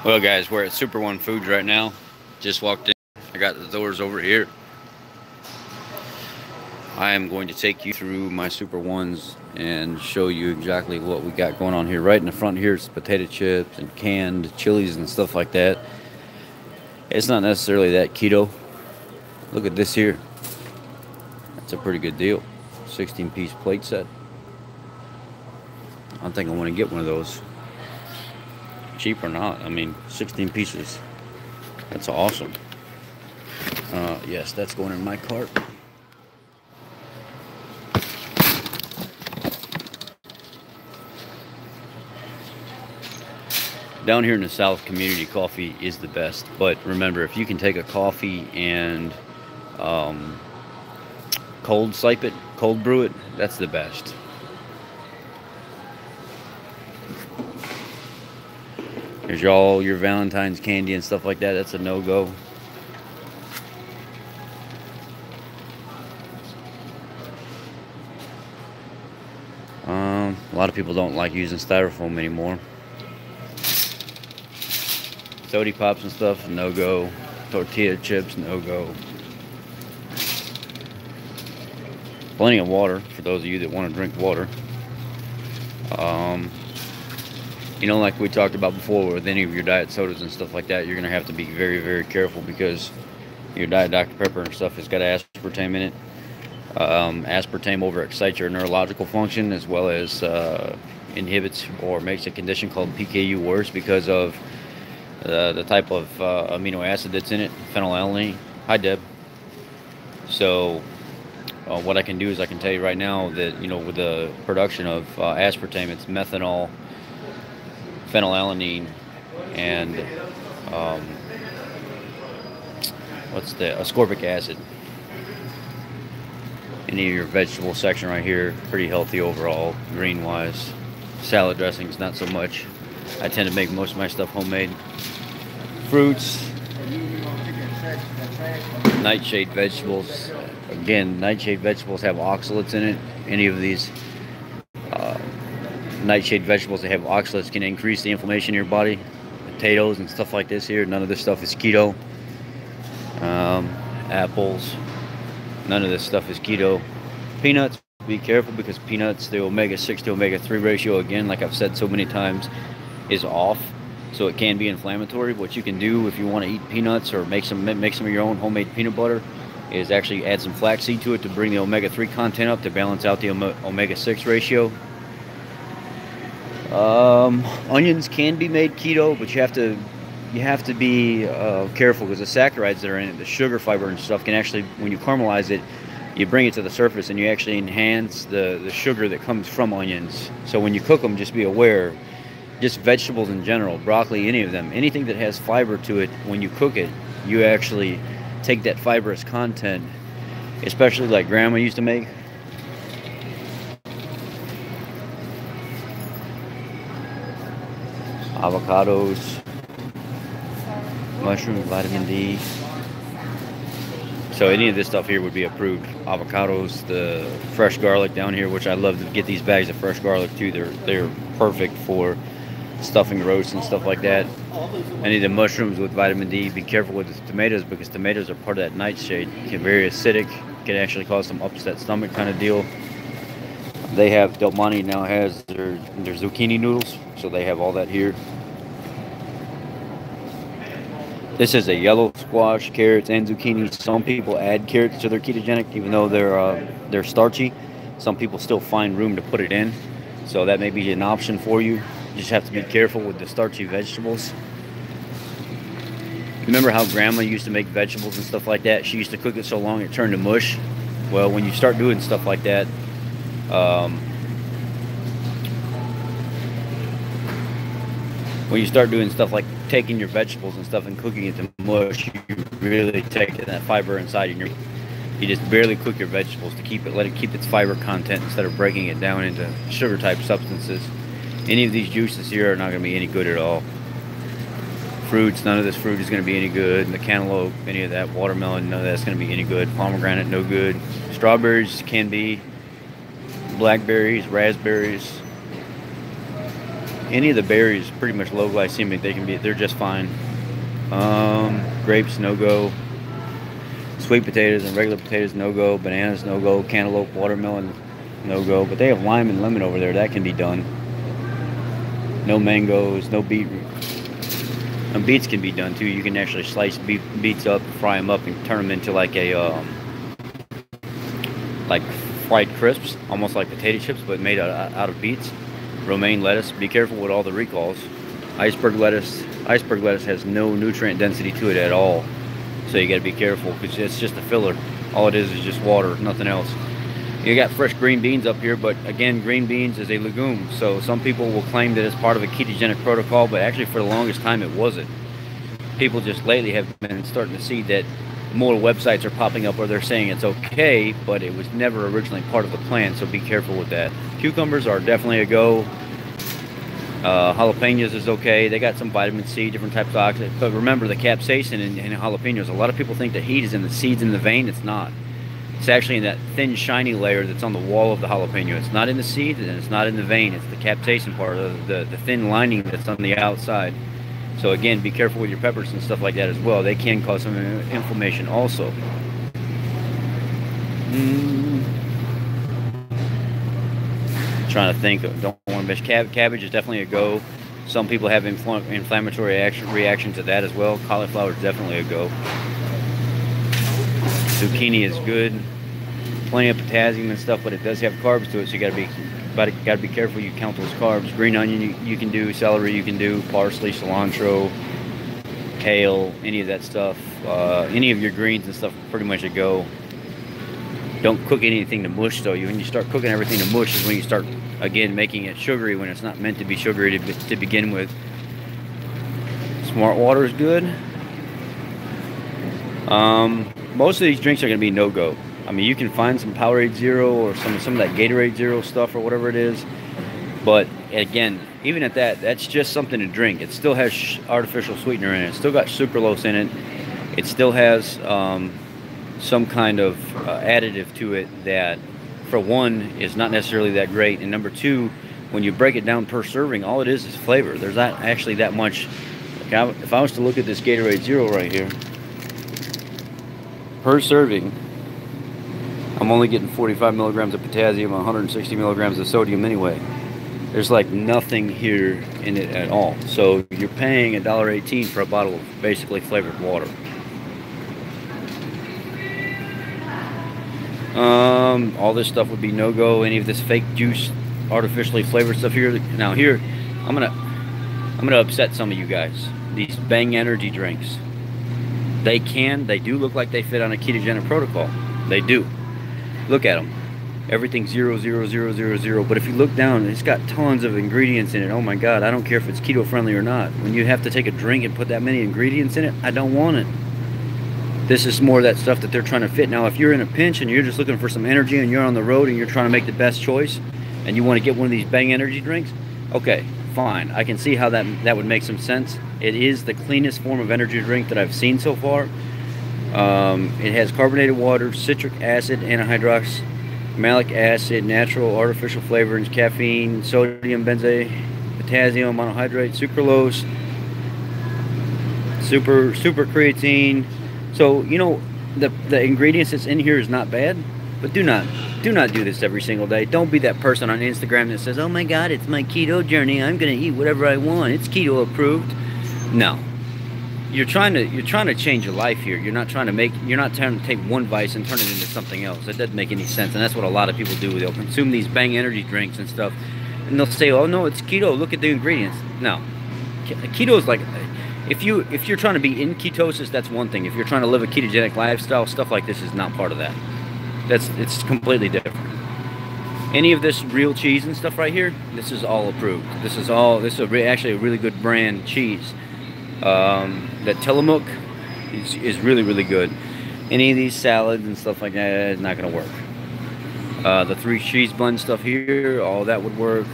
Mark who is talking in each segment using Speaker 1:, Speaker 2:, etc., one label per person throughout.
Speaker 1: Well, guys, we're at Super One Foods right now. Just walked in. I got the doors over here. I am going to take you through my Super Ones and show you exactly what we got going on here. Right in the front here is potato chips and canned chilies and stuff like that. It's not necessarily that keto. Look at this here. That's a pretty good deal. 16-piece plate set. I think I want to get one of those. Cheap or not, I mean, 16 pieces. That's awesome. Yes, that's going in my cart. Down here in the South, community coffee is the best. But remember, if you can take a coffee and cold sipe it, cold brew it, that's the best. There's all your Valentine's candy and stuff like that. That's a no-go. A lot of people don't like using styrofoam anymore. Soda pops and stuff, no-go. Tortilla chips, no-go. Plenty of water for those of you that want to drink water. You know, like we talked about before with any of your diet sodas and stuff like that, you're going to have to be very, very careful because your Diet Dr. Pepper and stuff has got aspartame in it. Aspartame overexcites your neurological function as well as inhibits or makes a condition called PKU worse because of the type of amino acid that's in it, phenylalanine. Hi, Deb. So what I can do is I can tell you right now that, you know, with the production of aspartame, it's methanol, phenylalanine, and ascorbic acid. Any of your vegetable section right here, pretty healthy overall, green wise. Salad dressings, not so much. I tend to make most of my stuff homemade. Fruits, Nightshade Vegetables. Again, Nightshade Vegetables have oxalates in it. Any of these Nightshade Vegetables that have oxalates can increase the inflammation in your body. Potatoes and stuff like this here, none of this stuff is keto. Apples, none of this stuff is keto. Peanuts, be careful because peanuts, the omega-6 to omega-3 ratio, again, like I've said so many times, is off. So it can be inflammatory. What you can do if you want to eat peanuts or make some of your own homemade peanut butter is actually add some flaxseed to it to bring the omega-3 content up to balance out the omega-6 ratio. Onions can be made keto, but you have to be careful because the saccharides that are in it, the sugar fiber and stuff, can actually, when you caramelize it, you bring it to the surface and you actually enhance the sugar that comes from onions. So when you cook them, just be aware. Just vegetables in general, broccoli, any of them, anything that has fiber to it, when you cook it, you actually take that fibrous content, especially like Grandma used to make. Avocados, mushrooms, vitamin D. So any of this stuff here would be approved. Avocados, the fresh garlic down here, which I love to get these bags of fresh garlic too. They're perfect for stuffing roasts and stuff like that. Any of the mushrooms with vitamin D. Be careful with the tomatoes because tomatoes are part of that nightshade. Can very acidic. Can actually cause some upset stomach kind of deal. They have, Del Monte now has their zucchini noodles, so they have all that here. This is a yellow squash, carrots, and zucchini. Some people add carrots to their ketogenic, even though they're starchy. Some people still find room to put it in, so that may be an option for you. You just have to be careful with the starchy vegetables. Remember how Grandma used to make vegetables and stuff like that? She used to cook it so long it turned to mush. Well, when you start doing stuff like that, when you start doing stuff like taking your vegetables and stuff and cooking it to mush, you really take that fiber inside and you just barely cook your vegetables to let it keep its fiber content instead of breaking it down into sugar type substances. Any of these juices here are not going to be any good at all. Fruits, none of this fruit is going to be any good. The cantaloupe, any of that, watermelon, none of that's going to be any good. Pomegranate, no good. Strawberries can be. Blackberries, raspberries. Any of the berries, pretty much low glycemic. They're just fine. Grapes, no go. Sweet potatoes and regular potatoes, no go. Bananas, no go. Cantaloupe, watermelon, no go. But they have lime and lemon over there. That can be done. No mangoes, no beetroot. And beets can be done too. You can actually slice beets up, fry them up, and turn them into like like fried crisps, almost like potato chips, but made out of beets. Romaine lettuce. Be careful with all the recalls. Iceberg lettuce. Iceberg lettuce has no nutrient density to it at all, so you got to be careful because it's just a filler. All it is just water, nothing else. You got fresh green beans up here, but again, green beans is a legume, so some people will claim that it's part of a ketogenic protocol, but actually for the longest time it wasn't. People just lately have been starting to see that more websites are popping up where they're saying it's okay, but it was never originally part of the plan, so be careful with that. Cucumbers are definitely a go. Jalapenos is okay. They got some vitamin C, different types of oxidants. But remember, the capsaicin in jalapenos, a lot of people think the heat is in the seeds in the vein. It's not. It's actually in that thin, shiny layer that's on the wall of the jalapeno. It's not in the seed, and it's not in the vein. It's the capsaicin part, of the thin lining that's on the outside. So again, be careful with your peppers and stuff like that as well. They can cause some inflammation also. Trying to think. Don't want to miss. Cabbage is definitely a go. Some people have inflammatory reaction to that as well. Cauliflower is definitely a go. Zucchini is good. Plenty of potassium and stuff, but it does have carbs to it, so you gotta be careful you count those carbs. Green onion you can do, celery you can do, parsley, cilantro, kale, any of that stuff. Any of your greens and stuff, pretty much a go. Don't cook anything to mush, though. When you start cooking everything to mush is when you start, again, making it sugary when it's not meant to be sugary to begin with. Smart water is good. Most of these drinks are going to be no-go. I mean, you can find some Powerade Zero or some of that Gatorade Zero stuff or whatever it is. But, again, even at that, that's just something to drink. It still has artificial sweetener in it. It still got sucralose in it. It still has some kind of additive to it that, for one, is not necessarily that great, and number two, when you break it down per serving, all it is flavor. There's not actually that much. Like if I was to look at this Gatorade Zero right here, per serving, I'm only getting 45 milligrams of potassium, 160 milligrams of sodium anyway. There's like nothing here in it at all. So you're paying $1.18 for a bottle of basically flavored water. All this stuff would be no-go. Any of this fake juice, artificially flavored stuff here. Now here, I'm gonna upset some of you guys. These Bang energy drinks, they do look like they fit on a ketogenic protocol. They do. Look at them. Everything's 0, 0, 0, 0, 0. But if you look down, it's got tons of ingredients in it. Oh my God, I don't care if it's keto friendly or not. When you have to take a drink and put that many ingredients in it, I don't want it. This is more of that stuff that they're trying to fit. Now, if you're in a pinch and you're just looking for some energy and you're on the road and you're trying to make the best choice and you want to get one of these Bang energy drinks, okay, fine. I can see how that would make some sense. It is the cleanest form of energy drink that I've seen so far. It has carbonated water, citric acid, anhydrous malic acid, natural artificial flavorings, caffeine, sodium benzoate, potassium monohydrate, sucralose, super creatine. So, you know, the ingredients that's in here is not bad, but do not do this every single day. Don't be that person on Instagram that says, "Oh my God, it's my keto journey. I'm gonna eat whatever I want. It's keto approved." No, you're trying to change your life here. You're not trying to take one vice and turn it into something else. That doesn't make any sense, and that's what a lot of people do. They'll consume these Bang energy drinks and stuff, and they'll say, "Oh no, it's keto. Look at the ingredients." No, keto is like, if you're trying to be in ketosis, that's one thing. If you're trying to live a ketogenic lifestyle, stuff like this is not part of that. It's completely different. Any of this real cheese and stuff right here, this is all approved. This is actually a really good brand cheese. That Tillamook is really, really good. Any of these salads and stuff like that is not going to work. The 3 cheese blend stuff here, all that would work.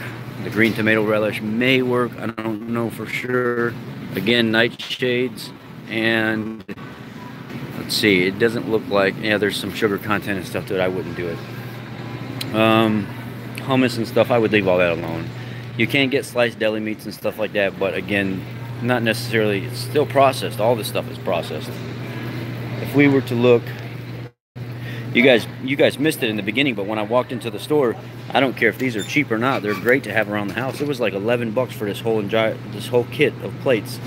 Speaker 1: The green tomato relish may work. I don't know for sure. Again, nightshades, and let's see, it doesn't look like, yeah, there's some sugar content and stuff to it. I wouldn't do it. Hummus and stuff, I would leave all that alone. You can get sliced deli meats and stuff like that, but again, not necessarily. It's still processed. All this stuff is processed. If we were to look, you guys missed it in the beginning, but when I walked into the store, I don't care if these are cheap or not. They're great to have around the house. It was like 11 bucks for this whole kit of plates,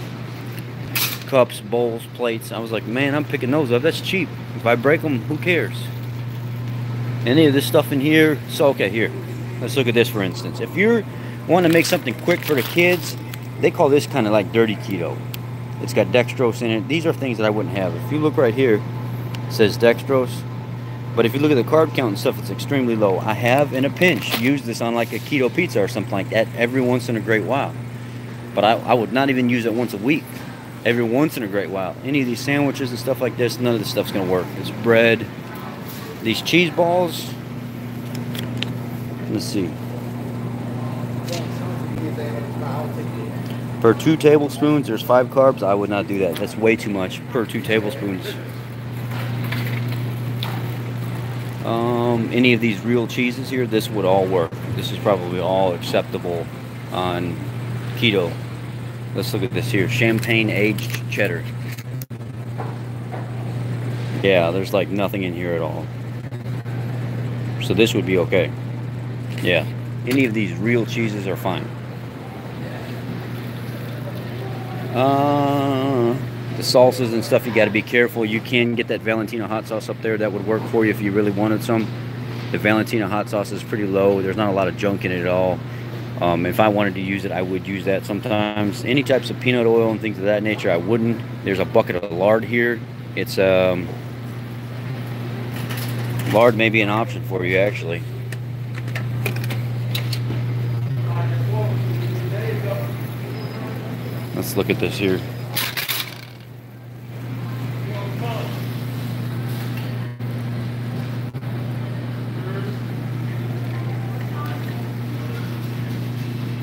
Speaker 1: cups, bowls, plates. I was like, man, I'm picking those up. That's cheap. If I break them, who cares? Any of this stuff in here. So okay, here, let's look at this for instance. If you're wanting to make something quick for the kids, they call this kind of like dirty keto. It's got dextrose in it. These are things that I wouldn't have. If you look right here, it says dextrose. But if you look at the carb count and stuff, it's extremely low. I have, in a pinch, used this on like a keto pizza or something like that every once in a great while. But I would not even use it once a week. Every once in a great while. Any of these sandwiches and stuff like this, none of this stuff's going to work. It's bread. These cheese balls. Let's see. Per 2 tablespoons, there's 5 carbs. I would not do that. That's way too much per 2 tablespoons. Any of these real cheeses here, this would all work. This is probably all acceptable on keto. Let's look at this here. Champagne aged cheddar. Yeah, there's like nothing in here at all. So this would be okay. Yeah, any of these real cheeses are fine. The salsas and stuff, you got to be careful. You can get that Valentina hot sauce up there. That would work for you if you really wanted some. The Valentina hot sauce is pretty low. There's not a lot of junk in it at all. If I wanted to use it, I would use that sometimes. Any types of peanut oil and things of that nature, I wouldn't. There's a bucket of lard here. It's lard may be an option for you, actually. Let's look at this here.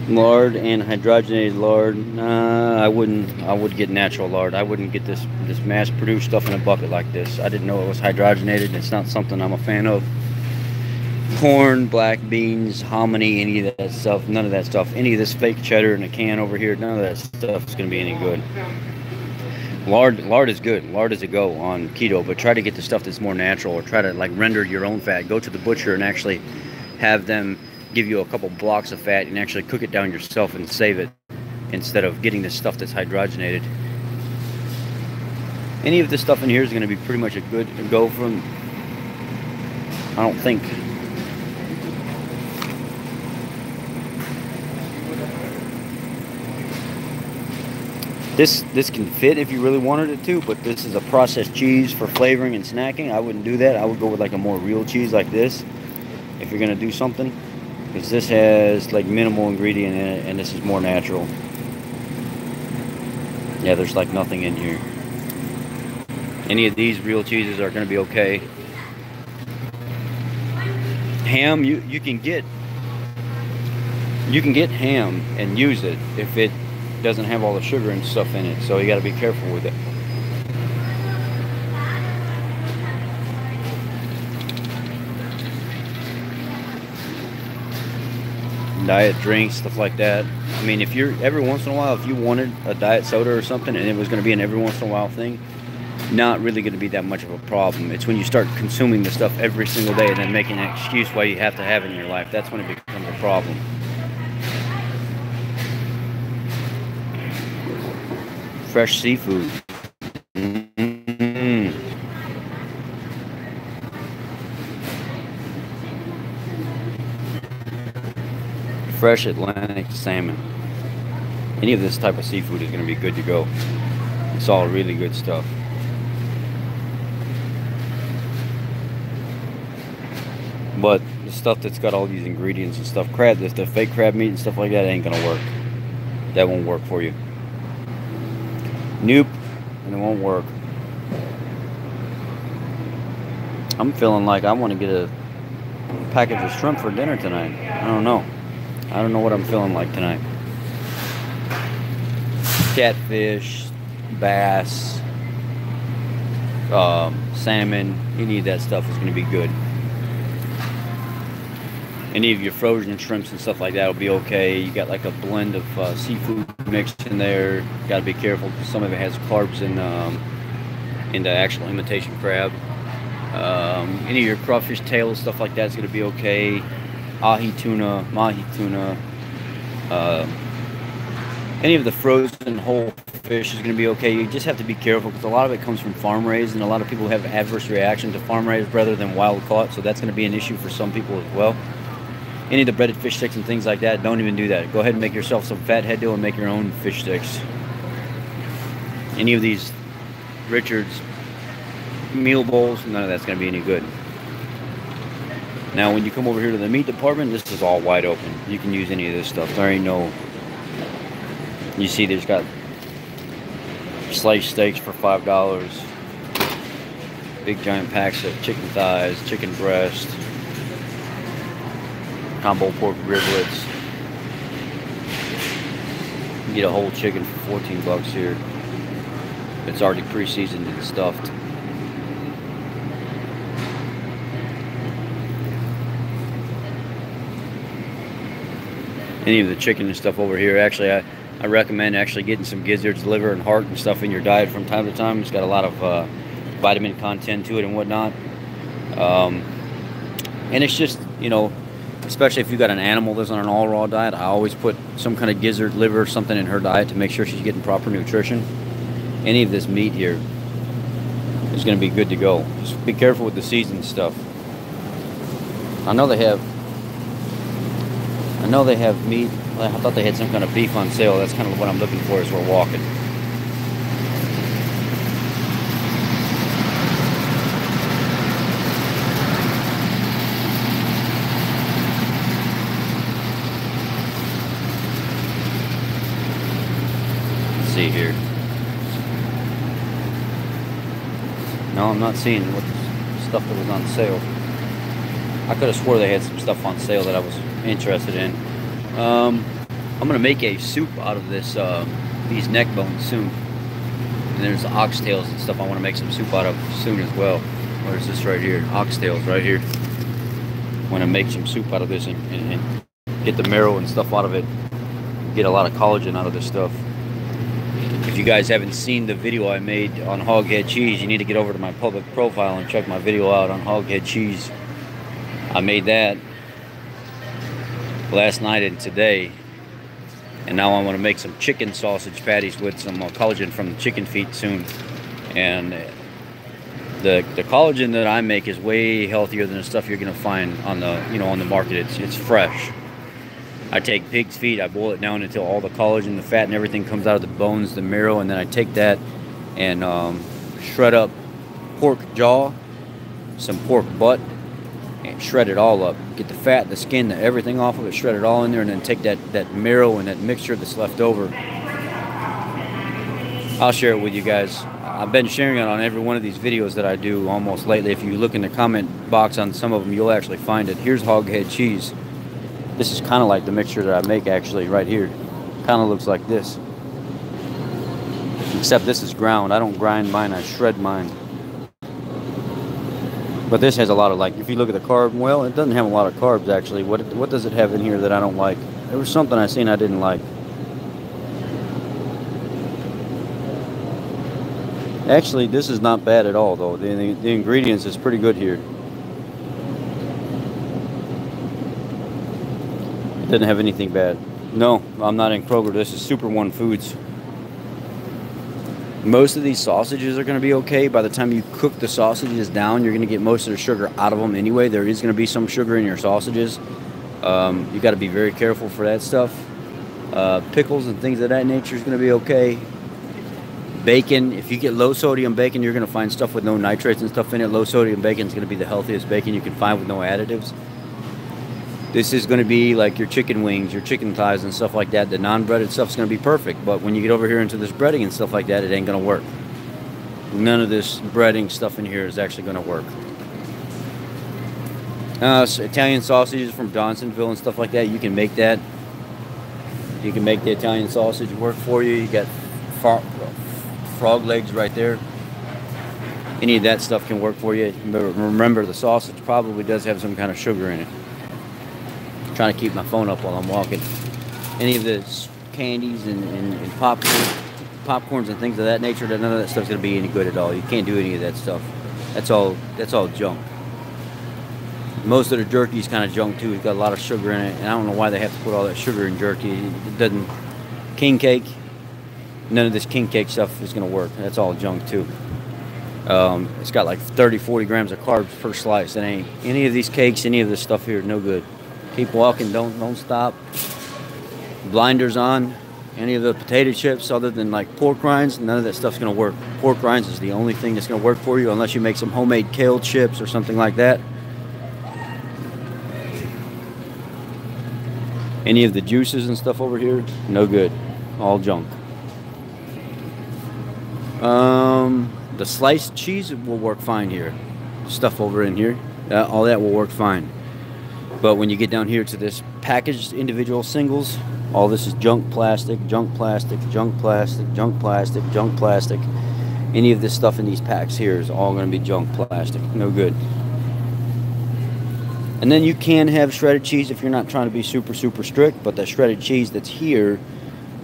Speaker 1: Lard and hydrogenated lard. I wouldn't. I would get natural lard. I wouldn't get this mass-produced stuff in a bucket like this. I didn't know it was hydrogenated. It's not something I'm a fan of. Corn, black beans, hominy, any of that stuff. None of that stuff. Any of this fake cheddar in a can over here. None of that stuff is going to be any good. Lard is good. Lard is a go on keto, but try to get the stuff that's more natural, or try to like render your own fat. Go to the butcher and actually have them give you a couple blocks of fat and actually cook it down yourself and save it, instead of getting this stuff that's hydrogenated. Any of this stuff in here is going to be pretty much a good go from, I don't think. This can fit if you really wanted it to, but this is a processed cheese for flavoring and snacking. I wouldn't do that. I would go with like a more real cheese like this if you're going to do something, because this has like minimal ingredient in it and this is more natural. Yeah, there's like nothing in here. Any of these real cheeses are going to be okay. Ham, you can get ham and use it if it doesn't have all the sugar and stuff in it, so you got to be careful with it. Diet drinks, stuff like that. I mean, if you're every once in a while, if you wanted a diet soda or something and it was going to be an every once in a while thing, not really going to be that much of a problem. It's when you start consuming the stuff every single day and then making an excuse why you have to have it in your life, that's when it becomes a problem. Fresh seafood. Fresh Atlantic salmon. Any of this type of seafood is going to be good to go. It's all really good stuff. But the stuff that's got all these ingredients and stuff, crab, the fake crab meat and stuff like that, ain't gonna work. That won't work for you. Nope, and it won't work. I'm feeling like I want to get a package of shrimp for dinner tonight. I don't know. I don't know what I'm feeling like tonight. Catfish, bass, salmon, any of that stuff is going to be good. Any of your frozen shrimps and stuff like that will be okay. You got like a blend of seafood mixed in there. Got to be careful because some of it has carbs in the actual imitation crab. Any of your crawfish tails, stuff like that's going to be okay. Ahi tuna, mahi tuna. Any of the frozen whole fish is going to be okay. You just have to be careful because a lot of it comes from farm raised, and a lot of people have adverse reaction to farm raised rather than wild caught, so that's going to be an issue for some people as well. Any of the breaded fish sticks and things like that, don't even do that. Go ahead and make yourself some fathead dough and make your own fish sticks. Any of these Richard's meal bowls, none of that's going to be any good. Now when you come over here to the meat department, this is all wide open. You can use any of this stuff. There ain't no... You see there's got sliced steaks for $5. Big giant packs of chicken thighs, chicken breast, combo pork riblets. You get a whole chicken for 14 bucks here. It's already pre-seasoned and stuffed. Any of the chicken and stuff over here, actually I recommend actually getting some gizzards, liver, and heart and stuff in your diet from time to time. It's got a lot of vitamin content to it and whatnot. And it's just, you know, especially if you got an animal that's on an all raw diet, I always put some kind of gizzard, liver, or something in her diet to make sure she's getting proper nutrition. Any of this meat here is going to be good to go. Just be careful with the seasoned stuff. I know they have meat. I thought they had some kind of beef on sale. That's kind of what I'm looking for as we're walking. Let's see here. No, I'm not seeing what stuff that was on sale. I could have swore they had some stuff on sale that I was interested in. I'm gonna make a soup out of this these neck bones soon, and there's the oxtails and stuff I want to make some soup out of soon as well. Where's this right here? Oxtails right here. I want to make some soup out of this and get the marrow and stuff out of it. Get a lot of collagen out of this stuff. If you guys haven't seen the video I made on hog head cheese, you need to get over to my public profile and check my video out on hog head cheese. I made that last night and today, and now I want to make some chicken sausage patties with some collagen from the chicken feet soon. And the collagen that I make is way healthier than the stuff you're gonna find on the on the market. It's fresh. I take pig's feet, I boil it down until all the collagen, the fat, and everything comes out of the bones, the marrow, and then I take that and shred up pork jaw, some pork butt, and shred it all up. Get the fat, the skin, everything off of it, shred it all in there, and then take that marrow and that mixture that's left over. I'll share it with you guys. I've been sharing it on every one of these videos that I do almost lately. If you look in the comment box on some of them, you'll actually find it. Here's hog head cheese. This is kind of like the mixture that I make actually right here. Kind of looks like this. Except this is ground. I don't grind mine, I shred mine. But this has a lot of, like, if you look at the carb, well, it doesn't have a lot of carbs actually. What does it have in here that I don't like? There was something I seen I didn't like. Actually, this is not bad at all though. The ingredients is pretty good here. It doesn't have anything bad. No, I'm not in Kroger. This is Super One Foods. Most of these sausages are going to be okay. By the time you cook the sausages down, you're going to get most of the sugar out of them anyway. There is going to be some sugar in your sausages. You got to be very careful for that stuff. Pickles and things of that nature is going to be okay. Bacon, if you get low sodium bacon, you're going to find stuff with no nitrates and stuff in it. Low sodium bacon is going to be the healthiest bacon you can find with no additives. This is going to be like your chicken wings, your chicken thighs and stuff like that. The non-breaded stuff is going to be perfect. But when you get over here into this breading and stuff like that, it ain't going to work. None of this breading stuff in here is actually going to work. So Italian sausages from Johnsonville and stuff like that, you can make that. You can make the Italian sausage work for you. You got frog legs right there. Any of that stuff can work for you. Remember, the sausage probably does have some kind of sugar in it. trying to keep my phone up while I'm walking. Any of the candies and popcorns and things of that nature, none of that stuff's gonna be any good at all. You can't do any of that stuff. That's all junk. Most of the jerky is kind of junk too. It's got a lot of sugar in it, and I don't know why they have to put all that sugar in jerky. It doesn't. King cake, none of this king cake stuff is gonna work. That's all junk too. It's got like 30-40 grams of carbs per slice. It ain't any of these cakes, any of this stuff here, no good. Keep walking, don't stop. Blinders on. Any of the potato chips other than like pork rinds, none of that stuff's gonna work. Pork rinds is the only thing that's gonna work for you, unless you make some homemade kale chips or something like that. Any of the juices and stuff over here, no good. All junk. The sliced cheese will work fine here. Stuff over in here, all that will work fine. But when you get down here to this packaged individual singles, all this is junk plastic, junk plastic, junk plastic, junk plastic, junk plastic. Any of this stuff in these packs here is all going to be junk plastic. No good. And then you can have shredded cheese if you're not trying to be super strict, but the shredded cheese that's here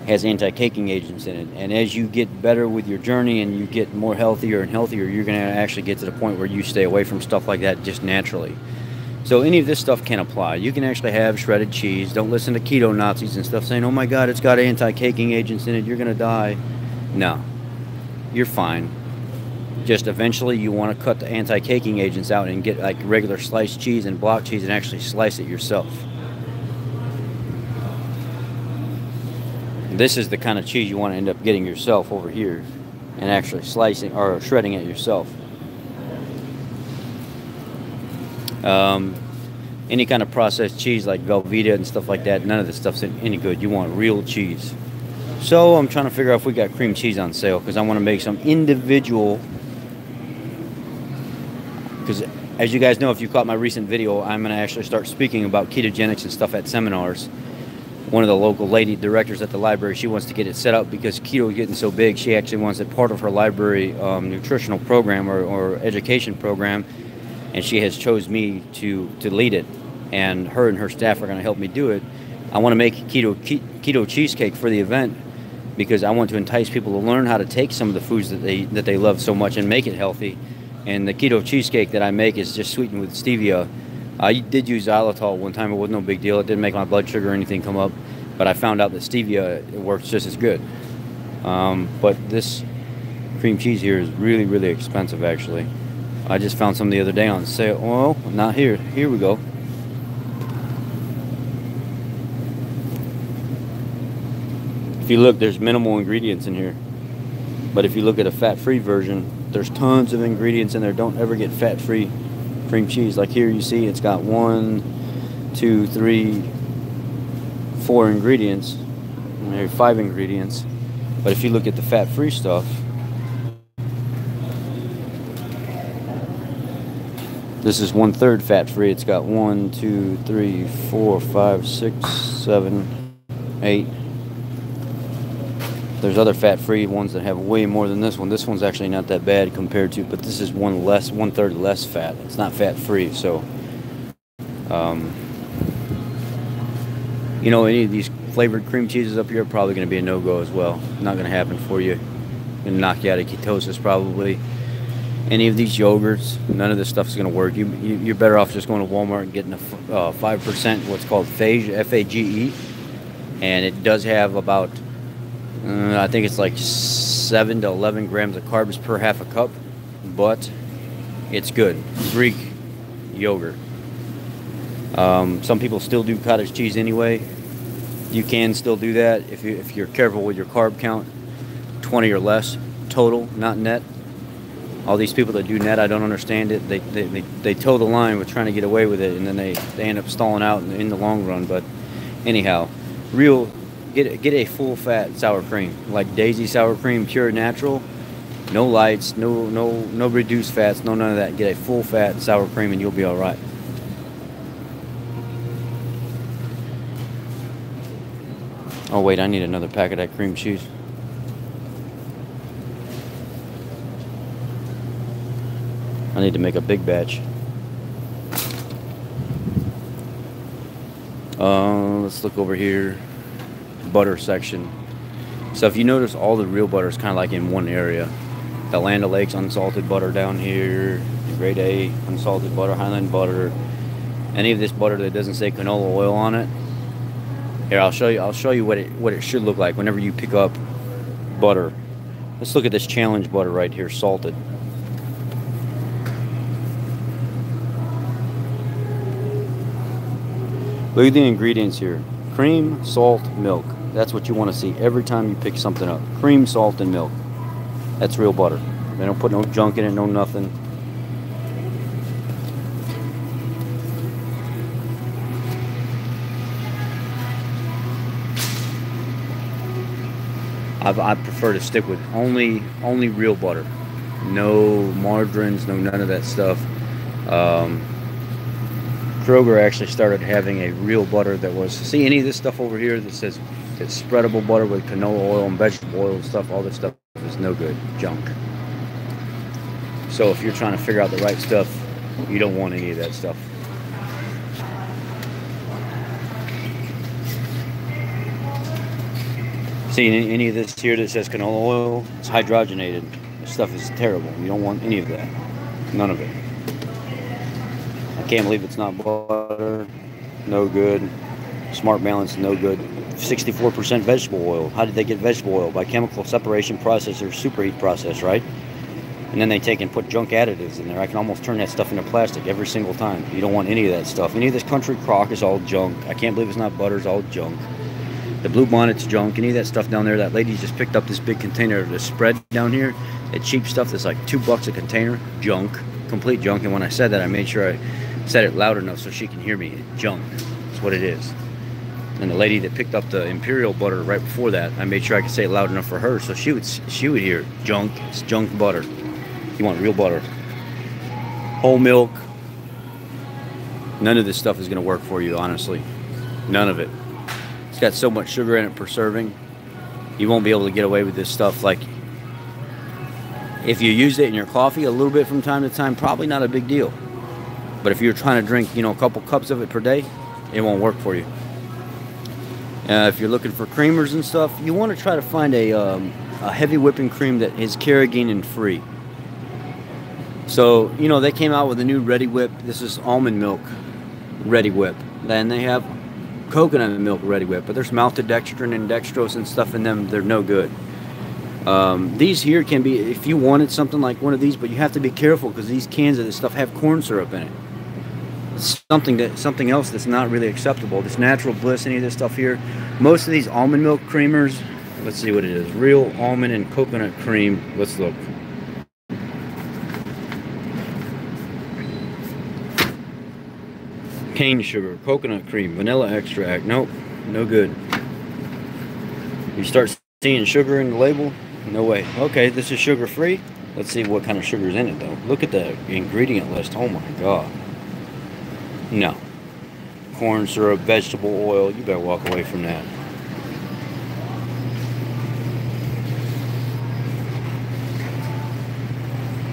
Speaker 1: has anti-caking agents in it. And as you get better with your journey and you get more healthier and healthier, you're going to actually get to the point where you stay away from stuff like that just naturally. So any of this stuff can apply. You can actually have shredded cheese. Don't listen to keto Nazis and stuff saying, oh my God, it's got anti-caking agents in it, you're going to die. No, you're fine. Just eventually you want to cut the anti-caking agents out and get like regular sliced cheese and block cheese and actually slice it yourself. This is the kind of cheese you want to end up getting yourself over here and actually slicing or shredding it yourself. Any kind of processed cheese like Velveeta and stuff like that, none of this stuff's any good. You want real cheese. So I'm trying to figure out if we got cream cheese on sale, because I want to make some individual, because as you guys know, if you caught my recent video, I'm going to actually start speaking about ketogenics and stuff at seminars. One of the local lady directors at the library, she wants to get it set up because keto is getting so big. She actually wants it part of her library nutritional program or education program, and she has chose me to lead it, and her staff are going to help me do it. I want to make keto cheesecake for the event because I want to entice people to learn how to take some of the foods that they love so much and make it healthy. And the keto cheesecake that I make is just sweetened with stevia. I did use xylitol one time. It wasn't no big deal. It didn't make my blood sugar or anything come up, but I found out that stevia, it works just as good. But this cream cheese here is really expensive, actually. I just found some the other day on sale. Well, not here. Here we go. If you look, there's minimal ingredients in here. But if you look at a fat-free version, there's tons of ingredients in there. Don't ever get fat-free cream cheese. Like here, you see it's got 1, 2, 3, 4 ingredients. Maybe 5 ingredients. But if you look at the fat-free stuff, this is 1/3 fat-free. It's got 1, 2, 3, 4, 5, 6, 7, 8. There's other fat-free ones that have way more than this one. This one's actually not that bad compared to, but this is 1/3 less fat. It's not fat-free, so you know, any of these flavored cream cheeses up here are probably going to be a no-go as well. Not going to happen for you. Going to knock you out of ketosis probably. Any of these yogurts, none of this stuff is going to work. You're better off just going to Walmart and getting a 5% what's called Fage, F-A-G-E, and it does have about I think it's like 7 to 11 grams of carbs per half a cup, but it's good. Greek yogurt. Some people still do cottage cheese anyway. You can still do that if you're careful with your carb count. 20 or less total, not net. All these people that do net, I don't understand it. They toe the line with trying to get away with it, and then they end up stalling out in the long run. But anyhow, get a full fat sour cream, like Daisy sour cream, pure natural, no lights, no reduced fats, none of that. Get a full fat sour cream and you'll be all right. Oh wait, I need another pack of that cream cheese. I need to make a big batch. Let's look over here. Butter section. So if you notice, all the real butter is kind of like in one area. The Land O'Lakes unsalted butter down here, grade A unsalted butter, Highland butter, any of this butter that doesn't say canola oil on it. Here, I'll show you what it should look like whenever you pick up butter. Let's look at this challenge butter right here, salted. Look at the ingredients here. Cream, salt, milk. That's what you want to see every time you pick something up. Cream, salt, and milk. That's real butter. They don't put no junk in it, no nothing. I prefer to stick with only real butter. No margarines, no none of that stuff. Kroger actually started having a real butter that was, see any of this stuff over here that says it's spreadable butter with canola oil and vegetable oil and stuff, all this stuff is no good, junk. So if you're trying to figure out the right stuff, you don't want any of that stuff. See any of this here that says canola oil, it's hydrogenated. This stuff is terrible. You don't want any of that. None of it. I can't believe it's not butter. No good. Smart Balance, no good. 64% vegetable oil. How did they get vegetable oil? By chemical separation process or superheat process, right? And then they take and put junk additives in there. I can almost turn that stuff into plastic every single time. You don't want any of that stuff. Any of this country crock is all junk. I can't believe it's not butter. It's all junk. The Blue Bonnet's junk. Any of that stuff down there. That lady just picked up this big container of the spread down here. That cheap stuff that's like $2 a container. Junk. Complete junk. And when I said that, I made sure I said it loud enough so she can hear me. Junk. That's what it is. And the lady that picked up the Imperial butter right before that, I made sure I could say it loud enough for her so she would hear junk. It's junk butter. You want real butter. Whole milk. None of this stuff is going to work for you, honestly. None of it. It's got so much sugar in it per serving. You won't be able to get away with this stuff. Like, if you used it in your coffee a little bit from time to time, probably not a big deal. But if you're trying to drink, you know, a couple cups of it per day, it won't work for you. If you're looking for creamers and stuff, you want to try to find a heavy whipping cream that is carrageenan free. So, you know, they came out with a new Ready Whip. This is almond milk Ready Whip. Then they have coconut milk Ready Whip, but there's maltodextrin and dextrose and stuff in them. They're no good. These here can be, if you wanted something like one of these, but you have to be careful because these cans of this stuff have corn syrup in it. It's something else that's not really acceptable. This Natural Bliss, any of this stuff here. Most of these almond milk creamers, let's see what it is. Real almond and coconut cream. Let's look. Cane sugar, coconut cream, vanilla extract. Nope, no good. You start seeing sugar in the label, no way. Okay, this is sugar free. Let's see what kind of sugar is in it though. Look at the ingredient list. Oh my god. No. Corn syrup, vegetable oil. You better walk away from that.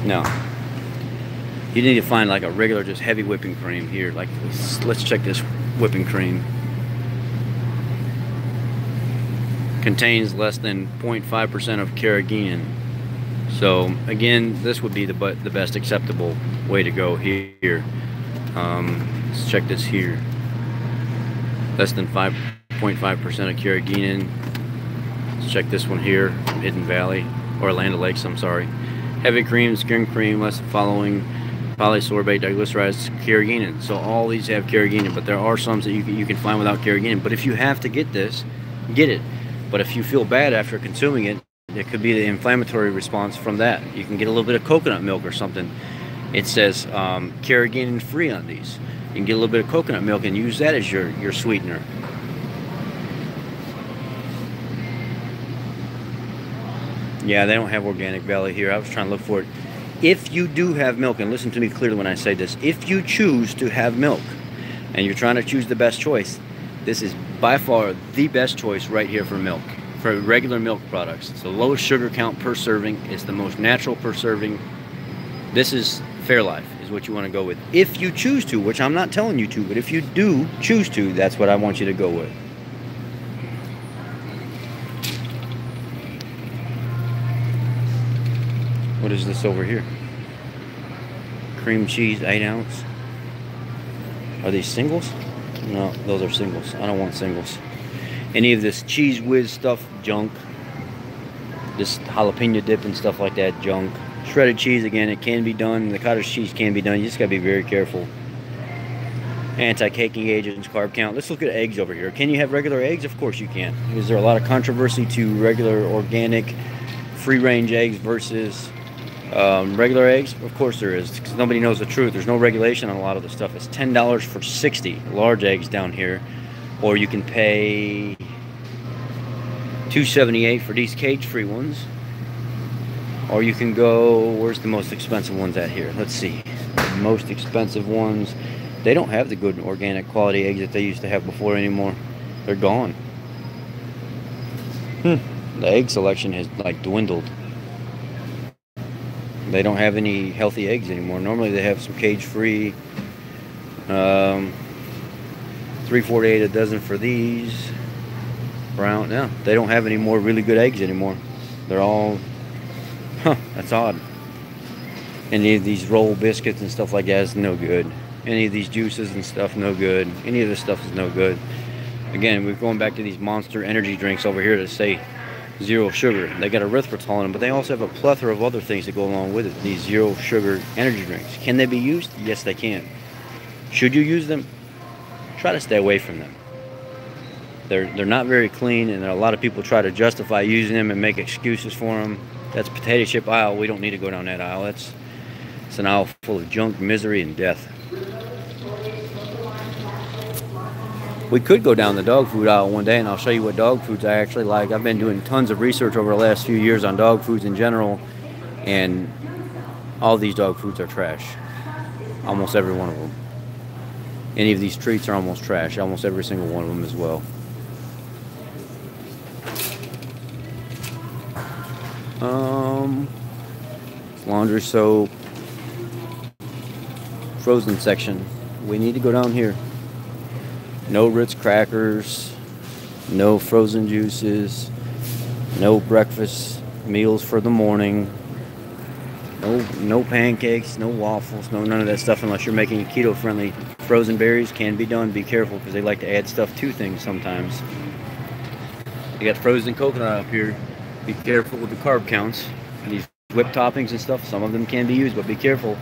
Speaker 1: No. You need to find like a regular, just heavy whipping cream here. Like, let's check this whipping cream. Contains less than 0.5% of carrageenan. So again, this would be the best acceptable way to go here. Let's check this here. Less than 5.5% of carrageenan. Let's check this one here, Hidden Valley, or Land O'Lakes, I'm sorry. Heavy cream, skim cream, less than following polysorbate diglycerized carrageenan. So all these have carrageenan, but there are some that you can find without carrageenan. But if you have to get this, get it. But if you feel bad after consuming it, it could be the inflammatory response from that. You can get a little bit of coconut milk or something. It says carrageenan free on these. You can get a little bit of coconut milk and use that as your sweetener. Yeah, they don't have Organic Valley here. I was trying to look for it. If you do have milk, and listen to me clearly when I say this, if you choose to have milk and you're trying to choose the best choice, this is by far the best choice right here for milk, for regular milk products. It's the lowest sugar count per serving. It's the most natural per serving. This is Fairlife. is what you want to go with. If you choose to, which I'm not telling you to, but if you do choose to, that's what I want you to go with. What is this over here? Cream cheese, 8 ounce. Are these singles? No, those are singles. I don't want singles. Any of this Cheese Whiz stuff, junk. This jalapeno dip and stuff like that, junk. Shredded cheese, again, it can be done. The cottage cheese can be done. You just gotta be very careful. Anti-caking agents, carb count. Let's look at eggs over here. Can you have regular eggs? Of course you can. Is there a lot of controversy to regular organic free-range eggs versus regular eggs? Of course there is, because nobody knows the truth. There's no regulation on a lot of the stuff. It's $10 for 60 large eggs down here, or you can pay $2.78 for these cage-free ones, or you can go, where's the most expensive ones at here? Let's see. The most expensive ones, they don't have the good organic quality eggs that they used to have before anymore. They're gone. The egg selection has like dwindled. They don't have any healthy eggs anymore. Normally they have some cage-free, $3.48 a dozen for these. Brown, no, they don't have any more really good eggs anymore. They're all, that's odd. Any of these roll biscuits and stuff like that is no good. Any of these juices and stuff, no good. Any of this stuff is no good. Again, we're going back to these Monster energy drinks over here that say zero sugar. They got erythritol in them, but they also have a plethora of other things that go along with it. These zero sugar energy drinks. Can they be used? Yes, they can. Should you use them? Try to stay away from them. They're not very clean, and a lot of people try to justify using them and make excuses for them. That's potato chip aisle. We don't need to go down that aisle. It's an aisle full of junk, misery, and death. We could go down the dog food aisle one day, and I'll show you what dog foods I actually like. I've been doing tons of research over the last few years on dog foods in general, and all these dog foods are trash. Almost every one of them. Any of these treats are almost trash. Almost every single one of them as well. Laundry soap. Frozen section. We need to go down here. No Ritz crackers. No frozen juices. No breakfast meals for the morning. No pancakes, no waffles, none of that stuff unless you're making it keto friendly. Frozen berries can be done. Be careful because they like to add stuff to things sometimes. You got frozen coconut up here. Be careful with the carb counts. These whipped toppings and stuff, some of them can be used, but be careful.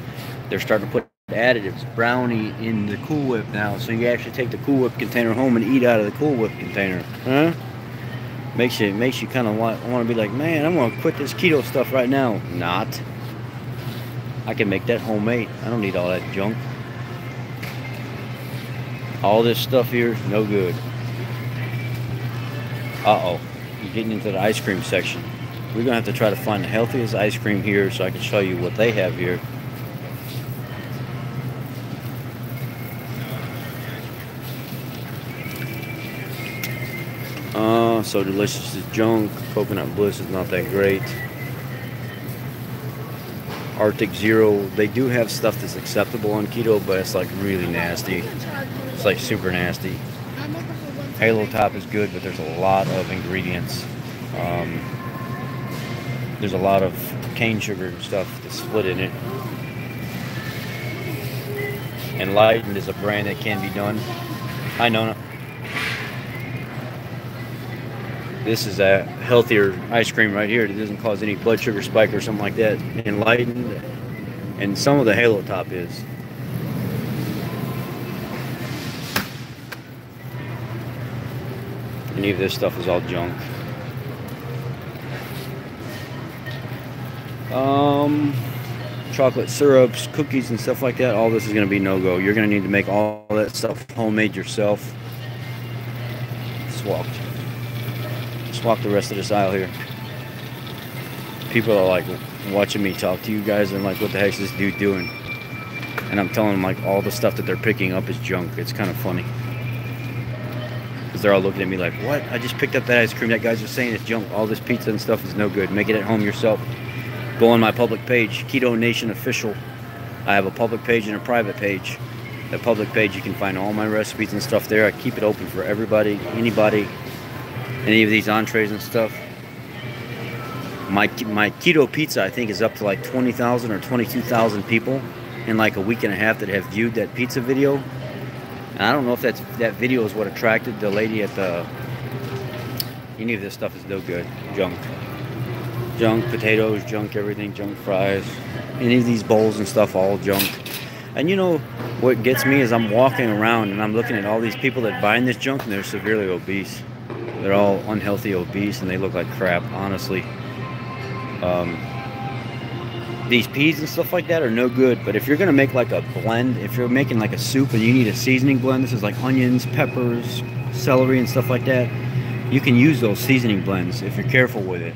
Speaker 1: They're starting to put additives, brownie in the Cool Whip now, so you actually take the Cool Whip container home and eat out of the Cool Whip container. Huh? Makes you kind of want to be like, man, I'm going to quit this keto stuff right now. Not. I can make that homemade. I don't need all that junk. All this stuff here, no good. Uh-oh. You're getting into the ice cream section. We're going to have to try to find the healthiest ice cream here so I can show you what they have here. So Delicious is junk. Coconut Bliss is not that great. Arctic Zero, they do have stuff that's acceptable on keto, but it's like really nasty. It's like super nasty. Halo Top is good, but there's a lot of ingredients. There's a lot of cane sugar and stuff that's split in it. Enlightened is a brand that can be done. Hi, Nona. This is a healthier ice cream right here. It doesn't cause any blood sugar spike or something like that. Enlightened, and some of the Halo Top is. Any of this stuff is all junk. Chocolate syrups, cookies, and stuff like that. All this is going to be no-go. You're going to need to make all that stuff homemade yourself. Let's walk the rest of this aisle here. People are like watching me talk to you guys and like, what the heck's this dude doing? And I'm telling them like all the stuff that they're picking up is junk. It's kind of funny. Because they're all looking at me like, what? I just picked up that ice cream. That guy's just saying it's junk. All this pizza and stuff is no good. Make it at home yourself. Go on my public page, Keto Nation Official. I have a public page and a private page. The public page, you can find all my recipes and stuff there. I keep it open for everybody, anybody, any of these entrees and stuff. My keto pizza, I think, is up to like 20,000 or 22,000 people in like a week and a half that have viewed that pizza video. And I don't know if that video is what attracted the lady at the... Any of this stuff is no good. Junk. Junk potatoes, junk everything, junk fries. Any of these bowls and stuff, all junk. And you know, what gets me is I'm walking around and I'm looking at all these people that buy this junk and they're severely obese. They're all unhealthy, obese, and they look like crap, honestly. These peas and stuff like that are no good, but if you're going to make like a blend, if you're making like a soup and you need a seasoning blend, this is like onions, peppers, celery and stuff like that, you can use those seasoning blends if you're careful with it.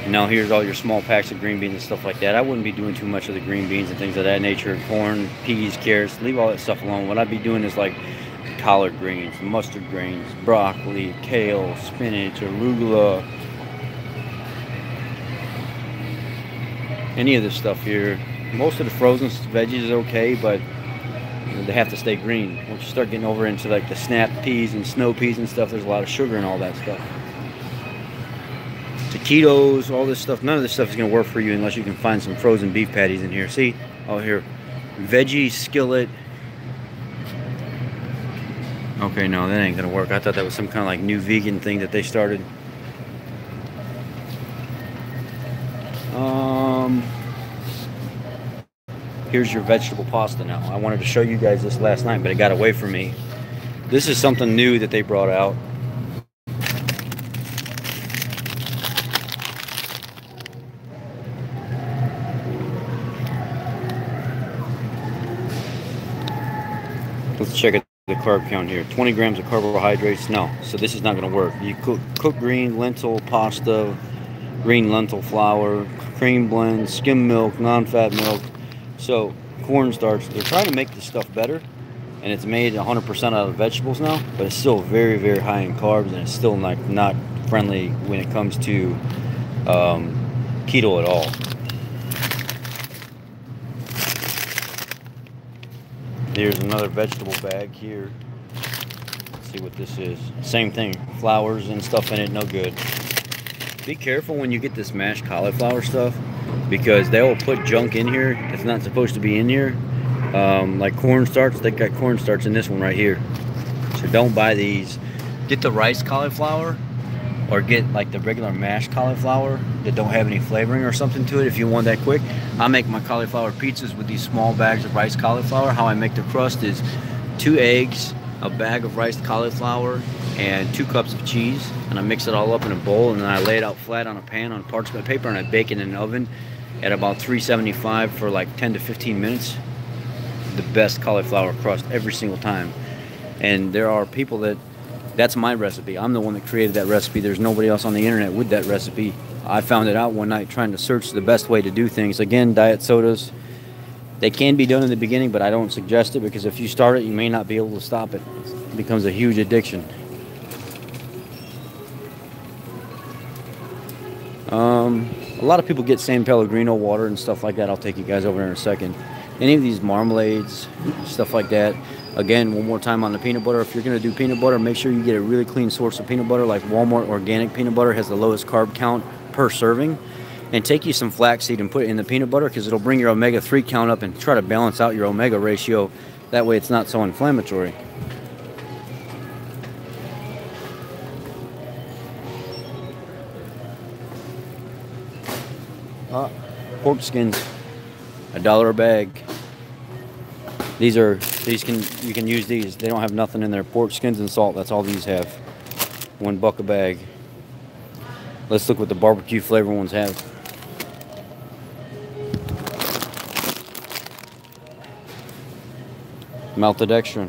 Speaker 1: Now here's all your small packs of green beans and stuff like that. I wouldn't be doing too much of the green beans and things of that nature. Corn, peas, carrots, leave all that stuff alone. What I'd be doing is like collard greens, mustard greens, broccoli, kale, spinach, arugula. Any of this stuff here. Most of the frozen veggies is okay, but they have to stay green. Once you start getting over into like the snap peas and snow peas and stuff, there's a lot of sugar and all that stuff. Taquitos, all this stuff, none of this stuff is going to work for you unless you can find some frozen beef patties in here. See? Oh, here. Veggie skillet. Okay, no, that ain't going to work. I thought that was some kind of like new vegan thing that they started. Here's your vegetable pasta now. I wanted to show you guys this last night, but it got away from me. This is something new that they brought out. Let's check it, the carb count here. 20 grams of carbohydrates. No, so this is not going to work. You cook green lentil pasta, green lentil flour, cream blend, skim milk, non-fat milk. So cornstarch, they're trying to make this stuff better, and it's made 100% out of vegetables now, but it's still very, very high in carbs, and it's still not friendly when it comes to keto at all. Here's another vegetable bag here. Let's see what this is. Same thing, flours and stuff in it, no good. Be careful when you get this mashed cauliflower stuff, because they will put junk in here that's not supposed to be in here. Like cornstarch, they got cornstarch in this one right here. So don't buy these. Get the rice cauliflower, or get like the regular mashed cauliflower that don't have any flavoring or something to it if you want that quick. I make my cauliflower pizzas with these small bags of rice cauliflower. How I make the crust is 2 eggs, a bag of rice cauliflower, and 2 cups of cheese, and I mix it all up in a bowl, and then I lay it out flat on a pan on parchment paper, and I bake it in an oven at about 375 for like 10 to 15 minutes. The best cauliflower crust every single time. And there are people that's my recipe. I'm the one that created that recipe. There's nobody else on the internet with that recipe. I found it out one night trying to search the best way to do things. Again, diet sodas, they can be done in the beginning, but I don't suggest it, because if you start it, you may not be able to stop it. It becomes a huge addiction. A lot of people get San Pellegrino water and stuff like that. I'll take you guys over there in a second. Any of these marmalades, stuff like that. Again, one more time on the peanut butter. If you're going to do peanut butter, make sure you get a really clean source of peanut butter. Like Walmart organic peanut butter has the lowest carb count per serving. And take you some flaxseed and put it in the peanut butter, because it'll bring your omega-3 count up and try to balance out your omega ratio. That way it's not so inflammatory. Pork skins, $1 a bag. You can use these. They don't have nothing in there. Pork skins and salt. That's all these have. $1 a bag. Let's look what the barbecue flavor ones have. Maltodextrin.